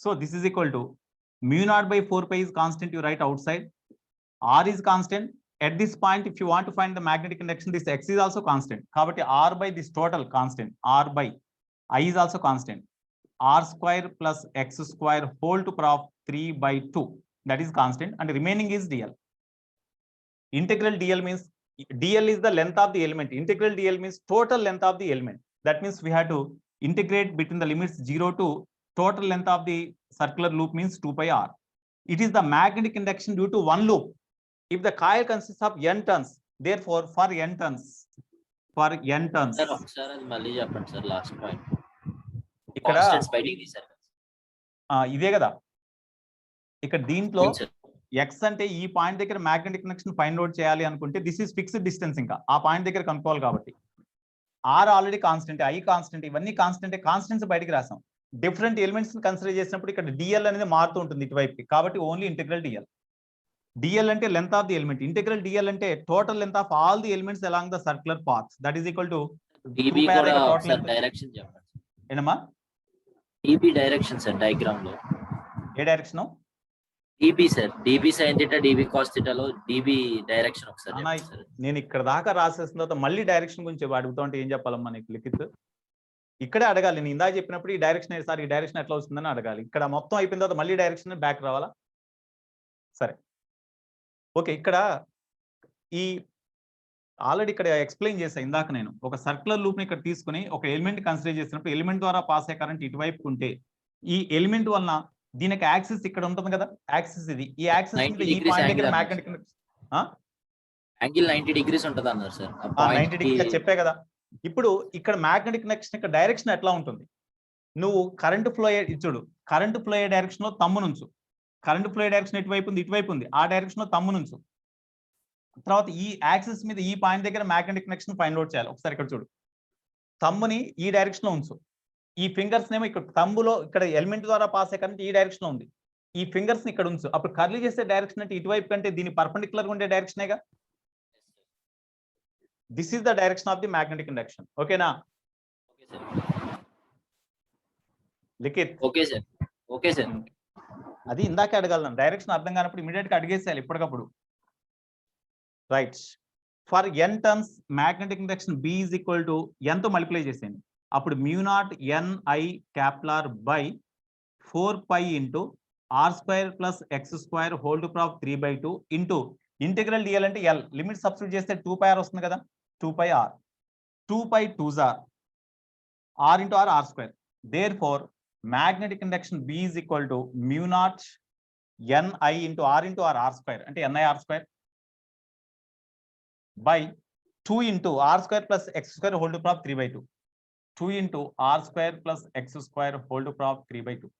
So this is equal to mu naught by 4 pi is constant, you write outside. R is constant. At this point, if you want to find the magnetic induction, this X is also constant. Kabatti R by this total constant, R by I is also constant. R square plus X square whole to power of 3 by 2. That is constant, and remaining is dl. Integral dl means dl is the length of the element. Integral dl means total length of the element. That means we have to integrate between the limits 0 to total length of the circular loop means 2 pi r. It is the magnetic induction due to one loop. If the coil consists of n turns, therefore for n turns, sir ఒకసారి అది మళ్ళీ చెప్పండి sir last point. ఇక్కడ constants బయటికి తీశారు. ఇదే కదా, ఇక్కడ దీంట్లో అవును సార్. ఎక్స్ అంటే ఈ పాయింట్ దగ్గర మ్యాగ్నెటిక్ కనెక్షన్ ఫైండ్ అవుట్ చేయాలి అనుకుంటే దిస్ ఇస్ ఫిక్స్డ్ డిస్టెన్స్, ఇంకా ఆ పాయింట్ దగ్గర కనుక్కోవాలి కాబట్టి R already constant, I constant, ఇవన్నీ కాన్స్టెంట్, కాన్స్టెంట్స్ బయటికి రాసాం. డిఫరెంట్ ఎలిమెంట్స్ కన్సిడర్ చేసినప్పుడు ఇక్కడ డిఎల్ అనేది మారుతూ ఉంటుంది ఇటువైపుకి, కాబట్టి ఓన్లీ ఇంటిగ్రల్ డిఎల్. డిఎల్ అంటే length of the element, integral dl అంటే total length of all the elements along the circular paths, that is equal to dB కూడా ఒకసారి డైరెక్షన్ చెప్పండి. ఏంటమ్మా డిబి డైరెక్షన్ సార్ డయాగ్రామ్ లో. ఏ direction? DB sir, dB sine theta, dB cos థీటాలో dB direction ఒకసారి చెప్పండి సార్. నేను ఇక్కడ దాకా రాసేసిన తర్వాత మళ్ళీ డైరెక్షన్ గురించి అడుగుతా ఉంటే ఏం చెప్పాలమ్మా నీకు లిఖిత్? ఇక్కడే అడగాలి, నేను ఇందాక చెప్పినప్పుడు ఈ డైరెక్షన్ సార్ ఈ డైరెక్షన్ ఎట్లా వస్తుందని అడగాలి. ఇక్కడ మొత్తం అయిపోయిన తర్వాత మళ్ళీ డైరెక్షన్ బ్యాక్ రావాలా? సరే ఓకే. ఇక్కడ ఈ ఆల్రెడీ ఇక్కడ ఎక్స్ప్లెయిన్ చేసా ఇందాక నేను, ఒక సర్క్యులర్ లూప్ ని ఇక్కడ తీసుకుని ఒక ఎలిమెంట్ కన్సిడర్ చేసినప్పుడు ఎలిమెంట్ ద్వారా పాస్ అయ్యే కరెంట్ ఇటువైపు ఉంటే ఈ ఎలిమెంట్ వలన దీనికి యాక్సిస్ ఇక్కడ ఉంటుంది కదా, యాక్సిస్ ఇది, ఈ యాక్సిస్ ఈ పాయింట్ దగ్గర మ్యాగ్నెటిక్ యాంగిల్ 90 డిగ్రీస్ ఉంటుంది అన్నారు సార్. 90 డిగ్రీ చెప్పే కదా. ఇప్పుడు ఇక్కడ మ్యాగ్నెటిక్ కనెక్షన్ ఇక్కడ డైరెక్షన్ ఎట్లా ఉంటుంది? నువ్వు కరెంట్ ఫ్లో చూడు, కరెంట్ ఫ్లో అయ్యే డైరెక్షన్ లో తమ్ము నుంచు, కరెంట్ ఫ్లో డైరెక్షన్ ఎటువైపు ఉంది? ఇటువైపు ఉంది, ఆ డైరెక్షన్ లో తమ్ము నుంచు. తర్వాత ఈ యాక్సిస్ మీద ఈ పాయింట్ దగ్గర మ్యాగ్నెటిక్ కనెక్షన్ ఫైండ్ అవుట్ చేయాలి. ఒకసారి ఇక్కడ చూడు, తమ్ముని ఈ డైరెక్షన్ లో ఉంచు, ఈ ఫింగర్స్ నేమో ఇక్కడ తమ్ములో ఇక్కడ ఎలిమెంట్ ద్వారా పాస్ అయ్యే కరెంట్ ఈ డైరెక్షన్ లో ఉంది, ఈ ఫింగర్స్ ని ఇక్కడ ఉంచు. అప్పుడు కర్లీ చేసే డైరెక్షన్ అంటే ఇటువైపు కంటే దీని పర్పెండిక్యులర్ గా ఉండే డైరెక్షనేగా. This is the direction of the magnetic induction. ఓకేనా Likhith? Okay sir, okay sir. అది ఇందాకే అడగలను, డైరెక్షన్ అర్థం కానప్పుడు ఇమీడియట్ గా అడిగేసేయాలి ఎప్పటికప్పుడు. Right, for N turns magnetic induction B is equal to N తో మల్టిప్లై చేసేయండి. అప్పుడు mu naught N I capital by 4 pi into r square plus x square whole to power 3 by 2 into integral dl అంటే L, limit substitute చేస్తే 2 pi r వస్తుంది కదా, 2 pi r, 2 pi 2s r into r square. Therefore magnetic induction B is equal to mu naught Ni into r square అంటే Ni r square by 2 into r square plus x square whole to power 3 by 2. 2 into r square plus x square whole to power 3 by 2.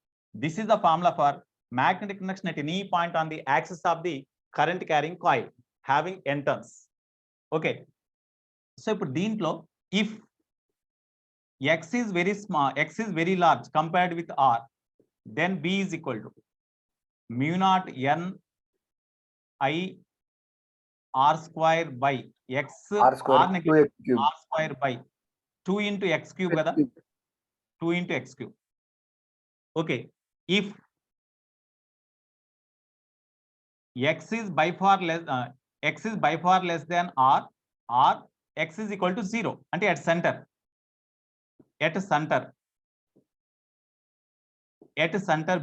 This is the formula for magnetic induction at any point on the axis of the current carrying coil having n turns. Okay. So ఇప్పుడు దీంట్లో if x is very small, x is very large compared with r, then B is equal to mu naught n I r square by x R square, 2x cube. r square by 2 into x cube kada, 2 into x cube. Okay, if x is by far less than r, x is equal to 0 అంటే at center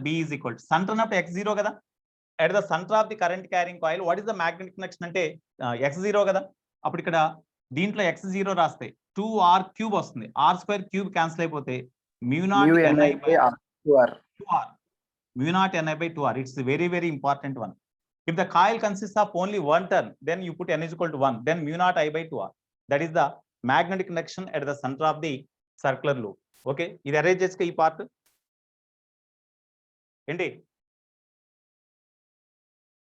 B is equal to center ఉన్నప్పుడు x 0 కదా, at the center of the current carrying coil what is the magnetic connection అంటే x 0 కదా. అప్పుడు ఇక్కడ దీంట్లో x 0 రాస్తే 2r cube వస్తుంది, r స్క్వేర్ క్యూబ్ క్యాన్సిల్ అయిపోతే mu naught Ni by 2r, mu naught Ni by 2r. It's a very very important one. If the coil consists of only one turn, then you put n is equal to 1, then mu naught I by 2r. That is the magnetic connection at the center of the circular loop. Okay, ఇది arrange చేసుకో ఈ part ఏంటి,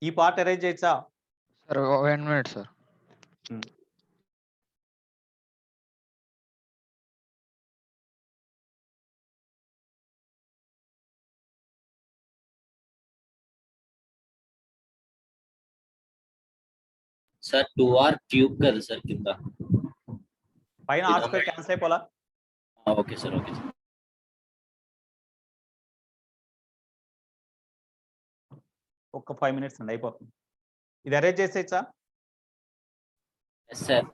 ఈ part arrange చేయొచ్చా sir? 1 minute sir. Sir 2r cube కదా sir కింద, పైన r square cancel అయిపోలా. Okay sir, okay sir. ఒక్క 5 minutes అండి అయిపోతుంది. ఇది అరేంజ్ చేసేయచ్చా? Yes sir.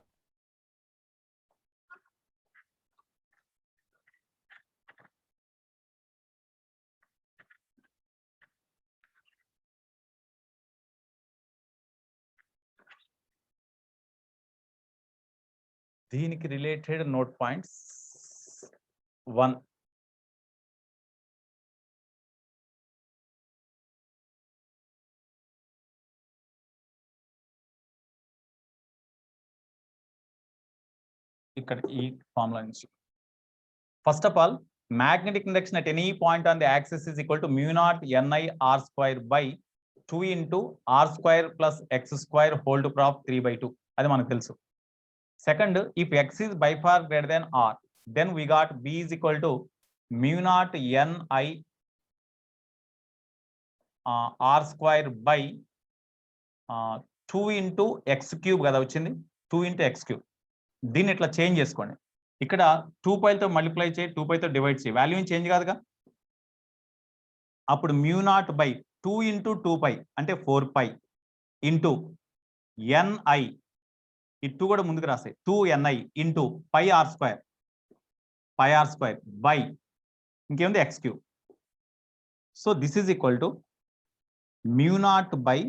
దీనికి రిలేటెడ్ నోట్ పాయింట్స్ 1. ఇక్కడ ఈ ఫార్ములా నుంచి first of all magnetic induction at any point on the axis is equal to mu naught ni r square by 2 into r square plus x square whole to power of 3/2. అది మనకు తెలుసు. Second, if x is by far greater than r, then we got b is equal to mu naught ni r square by 2 into x cube కదా వచ్చింది, 2 into x cube. దీన్ని ఇట్లా change చేసుకోండి. ఇక్కడ 2πతో multiply చేయి, 2πతో డివైడ్ చేయి, value ఏం change కాదుగా. అప్పుడు mu naught by 2 into 2π అంటే 4π ఇంటూ ni, ఈ 2 కూడా ముందుకు రాస్తాయి, 2ni into pi r square by ఇంకేముంది x cube. So this is equal to mu naught by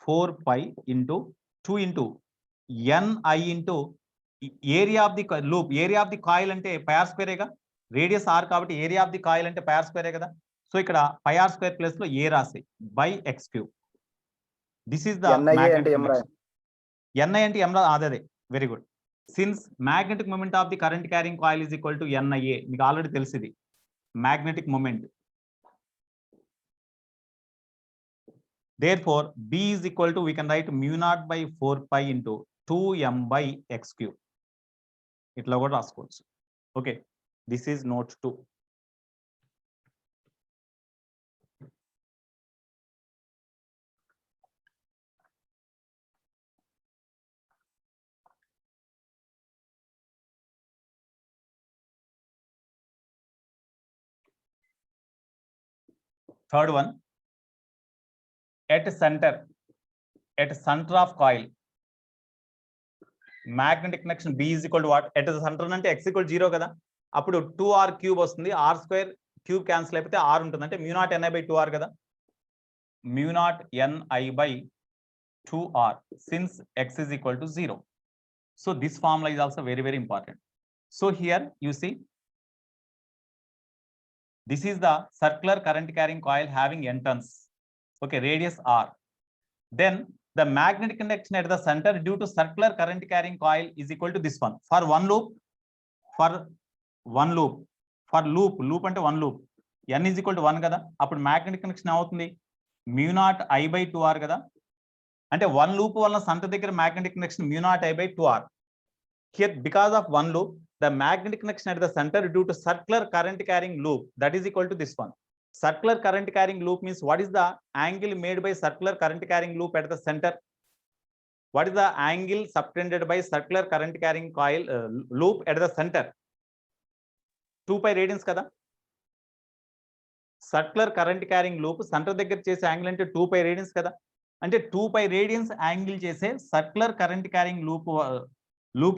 4π into 2 into ni into area of the loop. Area of the coil అంటే pi r స్క్వేరేగా, radius r కాబట్టి area of the coil అంటే pi are స్క్వేరే కదా. So ఇక్కడ పై r square place లో A రాసి by x cube. This is the ni అంటే m అదే. Very good. Since magnetic moment of the current carrying coil is equal to NIA, మీకు already తెలిసింది magnetic moment. Therefore B is equal to, we can write mu naught by 4π into 2m by x cube. ఇట్లా కూడా రాసుకోవచ్చు. Okay, this is note 2. Third one, at center of coil, magnetic connection B is equal to what? At the center అంటే x equal 0 కదా, అప్పుడు 2r cube వస్తుంది, r square cube cancel అయిపోతే r ఉంటుంది, అంటే mu naught ni by 2r కదా, mu naught ni by 2r since x is equal to 0. So this formula is also very, very important. So here you see, this is the circular current carrying coil having n turns. Okay, radius r. Then the magnetic conduction at the center due to circular current carrying coil is equal to this one. For loop అంటే one loop, n is equal to 1 కదా, అప్పుడు magnetic connection అవుతుంది mu naught I by 2r కదా, అంటే one loop వల్ల centre దగ్గర magnetic connection mu naught I by 2r. Here because of one loop, the magnetic connection at the center due to circular current carrying loop, that is equal to this one. Circular current carrying loop means what is the angle made by circular current carrying loop at the center? What is the angle subtended by circular current carrying coil loop at the center? 2π radians kada. Circular current carrying loop center దగ్గర చేసే angle అంటే 2π radians కదా, అంటే 2π radians angle చేసే circular current carrying loop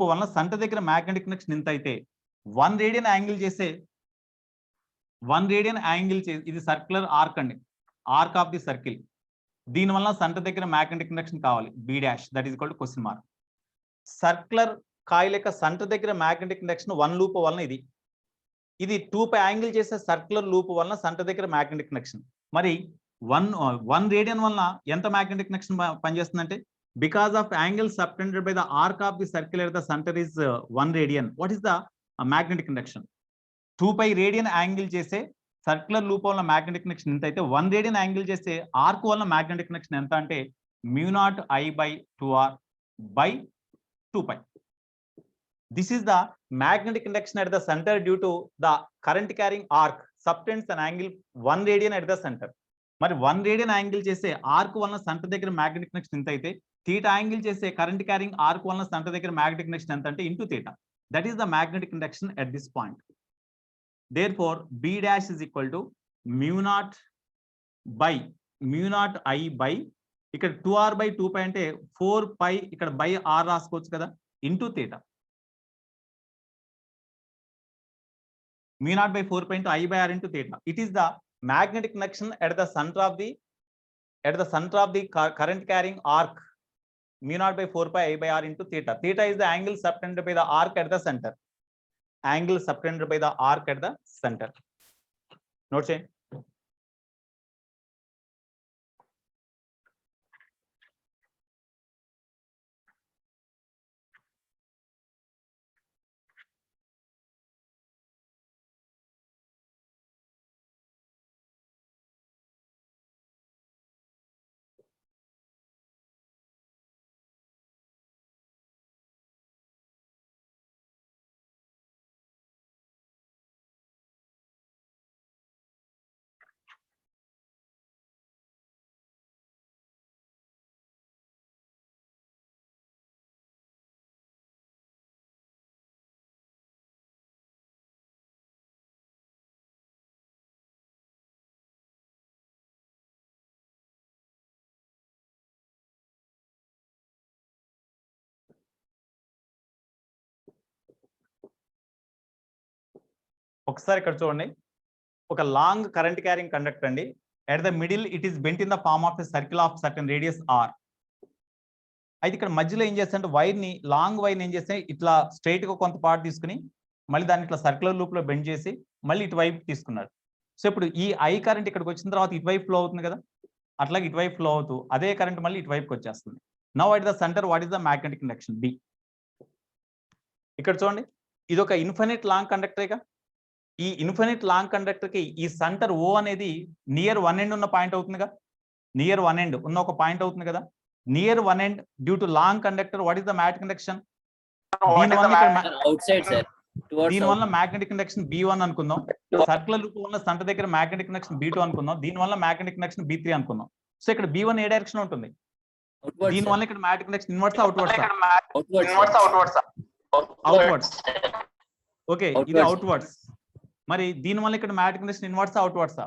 వల్ల centre దగ్గర magnetic connection ఎంత అయితే 1 radian యాంగిల్ చేసే ఇది సర్క్యులర్ ఆర్క్ అండి, ఆర్క్ ఆఫ్ ది సర్కిల్. దీని వల్ల సెంటర్ దగ్గర మ్యాగ్నెటిక్ కనెక్షన్ కావాలి B dash, that is equal to question mark. Circular coil యొక్క సెంటర్ దగ్గర మ్యాగ్నెటిక్ కనెక్షన్ 1 లూప్ వలన ఇది 2π యాంగిల్ చేసే సర్క్యులర్ లూప్ వలన సెంటర్ దగ్గర మ్యాగ్నెటిక్ కనెక్షన్. మరి 1 రేడియన్ వలన ఎంత మ్యాగ్నెటిక్ కనెక్షన్ పనిచేస్తుందంటే, because of angle subtended by the arc of the circle at the centre is 1 radian. What is the magnetic connection? 2π radian angle చేసే circular loop వల్ల magnetic connection ఎంత అయితే 1 radian angle చేసే arc వల్ల magnetic connection ఎంత అంటే mu naught I by 2r by 2π. This is the magnetic conduction at the center due to the current carrying arc subtends an angle 1 radian at the center. మరి 1 radian angle చేసే arc వలన centre దగ్గర magnetic connection ఎంత అయితే theta angle చేసే current carrying arc వలన centre దగ్గర magnetic connection ఎంత అంటే into theta. That is the magnetic conduction at this point. Therefore B dash is equal to mu naught by mu naught I by ఇక్కడ 2r by 2 పై అంటే 4 పై ఇక్కడ by r రాసుకోవచ్చు కదా into theta. Mu naught by 4 pi into I by r into theta. It is the magnetic connection at the center of the current carrying arc. Mu naught by 4 pi I by r into theta. Theta is the angle subtended by the arc at the center. Angle subtended by the arc at the center. Note change. ఒకసారి ఇక్కడ చూడండి, ఒక long current carrying conductor అండి. At the middle it is bent in the form of a circle of certain radius R. అయితే ఇక్కడ మధ్యలో ఏం చేస్తారంటే వైర్ ని, లాంగ్ వైర్ ఏం చేస్తే ఇట్లా స్ట్రైట్ గా కొంత పార్ట్ తీసుకుని మళ్ళీ దాన్ని ఇట్లా సర్క్యులర్ లూప్ లో బెండ్ చేసి మళ్ళీ ఇటువైపు తీసుకున్నారు. సో ఇప్పుడు ఈ ఐ కరెంట్ ఇక్కడికి వచ్చిన తర్వాత ఇటువైపు ఫ్లో అవుతుంది కదా, అట్లాగే ఇటువైపు ఫ్లో అవుతూ అదే కరెంట్ మళ్ళీ ఇటువైపుకి వచ్చేస్తుంది. Now at the centre what is the magnetic conduction B. ఇక్కడ చూడండి, ఇది ఒక ఇన్ఫినిట్ లాంగ్ కండక్టరేగా. ఈ ఇన్ఫినిట్ లాంగ్ కండక్టర్ కి ఈ సెంటర్ ఓ అనేది నియర్ వన్ ఎండ్ ఉన్న పాయింట్ అవుతుందిగా, నియర్ వన్ ఎండ్ ఉన్న ఒక పాయింట్ అవుతుంది కదా. Near one end due to long conductor what is the magnetic conduction? దీనివల్ల మ్యాగ్నెటిక్ కండక్షన్ B1 అనుకుందాం. సర్కులర్ లూప్ వల్ల సెంటర్ దగ్గర మ్యాగ్నెటిక్ కండక్షన్ B2 అనుకుందాం. దీనివల్ల మ్యాగ్నెటిక్ కండక్షన్ B3 అనుకుందాం. సో ఇక్కడ B1 ఏ డైరెక్షన్ ఉంటుంది? దీనివల్ల ఇక్కడ magnetic conduction inverse outwards. Okay, ఇది అవుట్వర్డ్స్. మరి దీని వల్ల ఇక్కడ మ్యాగ్నెటిక్ కండక్షన్ ఇన్వర్స్ అవుట్వర్డ్సా?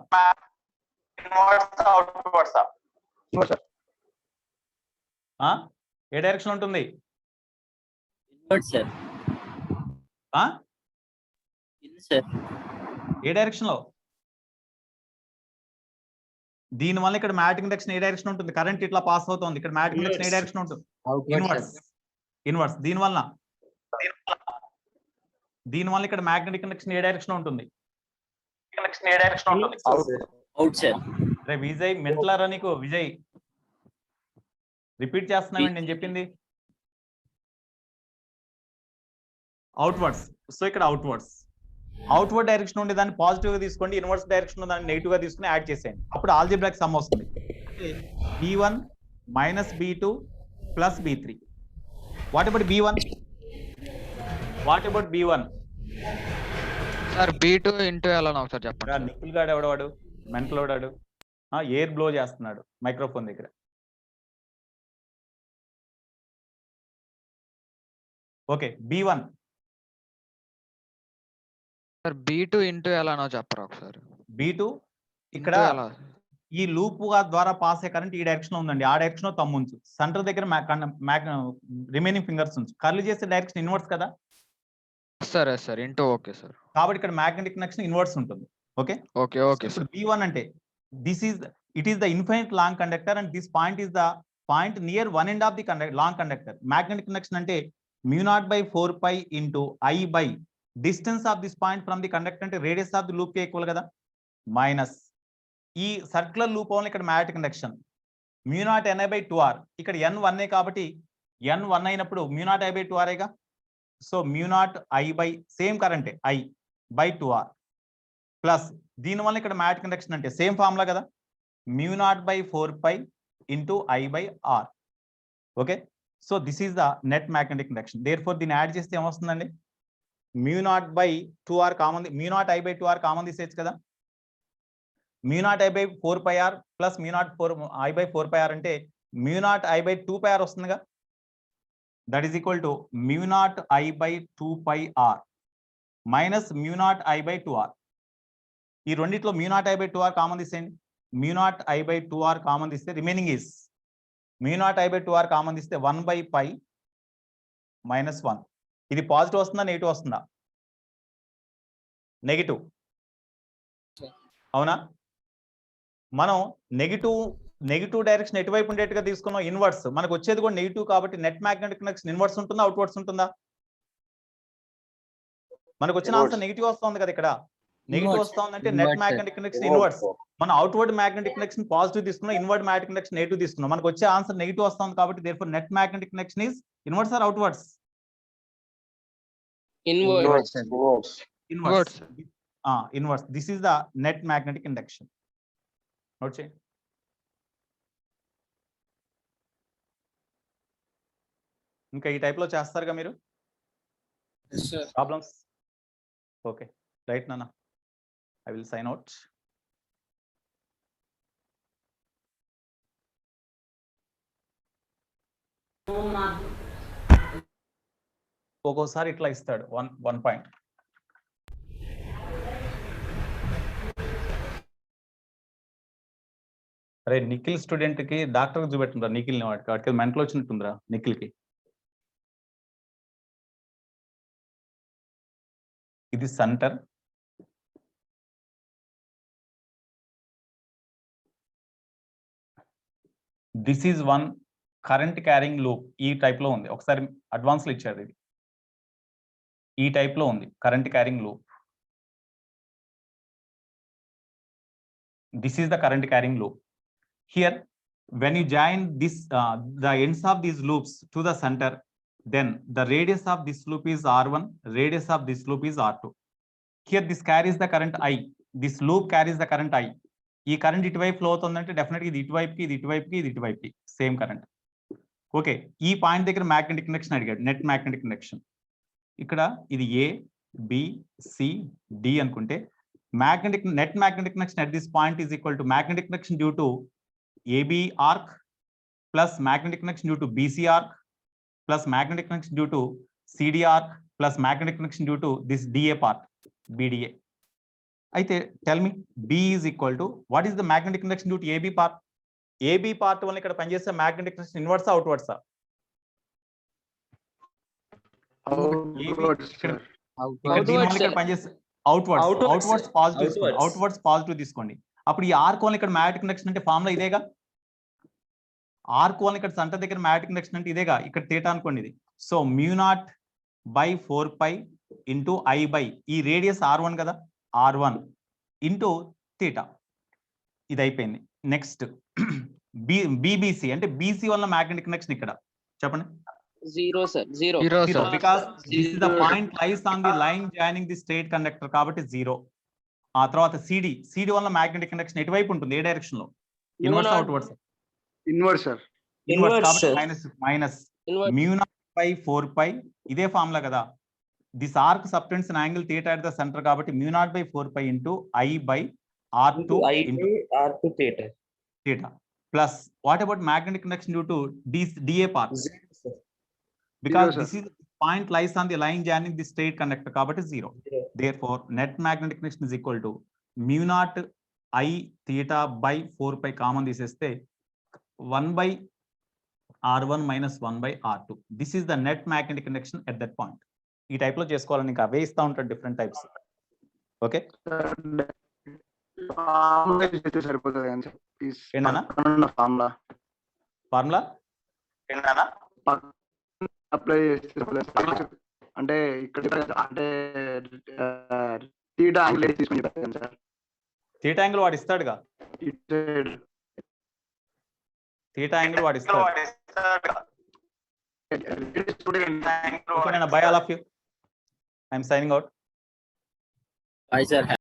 ఏ డైరెక్షన్ ఉంటుంది? ఏ డైరెక్షన్ లో? దీని వల్ల ఇక్కడ మ్యాగ్నెటిక్ కండక్షన్ ఏ డైరెక్షన్ ఉంటుంది? కరెంట్ ఇట్లా పాస్ అవుతుంది, ఇక్కడ మ్యాగ్నెటిక్ కండక్షన్ ఏ డైరెక్షన్ ఉంటుంది? ఇన్వర్స్. దీనివల్ల ఇక్కడ మ్యాగ్నెటిక్ కండక్షన్ ఏ డైరెక్షన్ ఉంటుంది? రే విజయ్, మెంటలరా నీకు? విజయ్ రిపీట్ చేస్తున్నానండి నేను చెప్పింది. అవుట్వర్డ్స్. సో ఇక్కడ అవుట్వర్డ్ డైరెక్షన్ ఉండే దాన్ని పాజిటివ్ గా తీసుకోండి, ఇన్వర్స్ డైరెక్షన్ దాన్ని నెగిటివ్ గా తీసుకుని యాడ్ చేసేయండి. అప్పుడు ఆల్జీబ్రాక్ సమ్ వస్తుంది. B1 minus B2 plus B3. What about B1? Sir B2 into ఎలా ఒకసారి చెప్పండి. నిఖిల్ గాడు ఎవడవాడు? మెంటల్ వాడాడు, ఎయిర్ బ్లో చేస్తున్నాడు మైక్రోఫోన్ దగ్గర. Okay, B1 sir B2 into ఎలానో చెప్పరా ఒకసారి. B2 ఇక్కడ ఈ లూప్ ద్వారా పాస్ అయ్యే కరెంట్ ఈ డైరెక్షన్ లో ఉందండి. ఆ డైరెక్షన్ లో తమ్ము ఉంచు, సెంటర్ దగ్గర రిమైనింగ్ ఫింగర్స్ ఉంచు. కర్ల్ చేసే డైరెక్షన్ ఇన్వర్స్ కదా. సరే సార్, ఇంటూ. Okay sir. కాబట్టి ఇక్కడ మ్యాగ్నెటిక్ కండక్షన్ ఇన్వర్స్ ఉంటుంది. ఓకే. ఇప్పుడు B1 అంటే it is the infinite long conductor and this point is the point near one end of the long conductor. Magnetic conduction అంటే mu naught by 4 pi into I by distance of this point from the conductor అంటే radius of the loop కి equal కదా, minus ఈ circular loop వల్ల ఇక్కడ magnetic conduction mu naught Ni by 2r. ఇక్కడ n 1 కాబట్టి n 1 అయినప్పుడు mu naught I by 2r ఏగా. So mu naught I by same కరెంటే I by 2r ప్లస్ దీనివల్ల ఇక్కడ మ్యాగ్నెటిక్ కండక్షన్ అంటే సేమ్ ఫార్ములా కదా, mu naught by 4 pi into I by r. Okay, so this is the net magnetic conduction. Therefore దీన్ని add చేస్తే ఏమొస్తుందండి? mu naught by 2r common, mu naught I by 2r common తీసేయచ్చు కదా. mu naught I by 4 pi r plus mu naught I by 4 pi r అంటే mu naught I by 2 pi r వస్తుందిగా. That is equal to mu naught I by 2 pi r minus mu naught I by 2r. ఈ రెండిట్లో mu naught I by 2r common తీసేయండి. mu naught I by 2r common తీస్తే remaining is mu naught I by 2r common తీస్తే 1 by pi minus 1. ఇది positive వస్తుందా negative వస్తుందా? Negative. అవునా? మనం నెగిటివ్ డైరెక్షన్ ఎటువైపు ఉండేట్టుగా తీసుకున్నాం, ఇన్వర్స్. మనకు వచ్చేది కూడా నెగిటివ్ కాబట్టి నెట్ మ్యాగ్నెటిక్ కండక్షన్ ఇన్వర్స్ ఉంటుందా అవుట్వర్డ్స్ ఉంటుందా? మనకు వచ్చిన ఆన్సర్ నెగిటివ్ వస్తుంది కదా, ఇక్కడ నెగిటివ్ వస్తుందంటే నెట్ మ్యాగ్నెటిక్ కండక్షన్ ఇన్వర్స్. మనం అవుట్వర్డ్ మ్యాగ్నెటిక్ కండక్షన్ పాజిటివ్ తీసుకున్నాం, ఇన్వర్డ్ మ్యాగ్నెటిక్ కండక్షన్ నెగిటివ్ తీసుకున్నాం. మనకు వచ్చే ఆన్సర్ నెగిటివ్ వస్తుంది కాబట్టి therefore net magnetic conduction is inverse or outwards? Inwards. Inverse. Inverse. This is the net magnetic induction. Note చేయండి. ఇంకా ఈ టైప్ లో చేస్తారుగా మీరు ప్రాబ్లమ్స్? ఓకే, రైట్ నాన్న, ఐ విల్ సైన్ అవుట్. ఒక్కోసారి ఇట్లా ఇస్తాడు వన్ పాయింట్. అరే నిఖిల్ స్టూడెంట్ కి డాక్టర్ చూపెట్టుందా? నిఖిల్ వాడికి మెంటల్ వచ్చినట్టుందిరా నిఖిల్ కి. ఇది centre, this is one current carrying loop. ఈ టైప్ లో ఉంది, ఒకసారి అడ్వాన్స్ లో ఇచ్చారు. ఇది ఈ టైప్ లో ఉంది current carrying loop. This is the current carrying loop. Here, when you join this, the ends of these loops to the center, then the radius of this loop is R1, radius of this loop is R2. Here, this carries the current I. This loop carries the current I. ఈ current ఇటువైపు flow అవుతుందంటే డెఫినెట్గా ఇది ఇటువైపుకి, ఇది ఇటువైపుకి, ఇది ఇటువైపుకి same current. Okay, ఈ point దగ్గర magnetic conduction అడిగాడు, నెట్ మ్యాగ్నెటిక్ కండక్షన్. ఇక్కడ ఇది A, B, C, D అనుకుంటే net magnetic connection at this point is equal to magnetic connection due to AB arc plus magnetic connection due to BC arc plus magnetic connection due to CD arc plus magnetic connection due to this DA part, BDA. అయితే tell me, B is equal to what is the magnetic connection due to AB part? AB part వల్ల ఇక్కడ పనిచేసే magnetic connection inverse outwards? ఇక్కడ పనిచేసే outwards positive తీసుకోండి. అప్పుడు ఈ arc one ఇక్కడ మ్యాగ్నెటిక్ కండక్షన్ అంటే ఫార్ములా ఇదేగా. ఆర్క్ వన్ ఇక్కడ సెంటర్ దగ్గర మ్యాగ్నెటిక్ కండక్షన్ అంటే ఇదేగా, ఇక్కడ థీటా అనుకోండి ఇది. So mu naught by 4 pi into I by, ఈ రేడియస్ R1 కదా, R1 ఇంటూ థీటా. ఇది అయిపోయింది. నెక్స్ట్ BBC అంటే BC వల్ల మ్యాగ్నెటిక్ కండక్షన్ ఇక్కడ చెప్పండి. Zero, sir. Zero. Because this is the point lies on the line joining the straight conductor కాబట్టి 0. ఆ తర్వాత CD వల్ల మ్యాగ్నెటిక్ కండక్షన్ ఎటువైపు ఉంటుంది, ఏ డైరెక్షన్ లో? Inverse outwards? Inverse, sir. Inverse కాబట్టి minus mu naught by 4 pi, ఇదే ఫార్ములా కదా. This arc subtends an angle theta at the center కాబట్టి mu naught by 4 pi into I by R2 into R2 theta. theta plus what about magnetic connection due to DA part? Because this is point lies on the line joining the straight conductor కాబట్టి 0. Therefore net magnetic connection is equal to mu naught I theta by 4 pi common తీసేస్తే 1 by R1 minus 1 by R2. This is the net magnetic connection at that point. ఈ type లో చేసుకోవాలని ఇంకా అవే ఇస్తా ఉంటారు different types. Okay, సరిపోతుంది కానీ sir ఏంటన్నా ఫార్ములా అప్లై చేస్తే అంటే ఇక్కడ అంటే థీటా యాంగిల్ తీసుకొని చెప్పాను సార్. థీటా యాంగిల్ వాడు ఇస్తాడుగా, థీటా యాంగిల్ వాడు ఇస్తాడు. Bye all of you. I'm signing out. Bye, sir.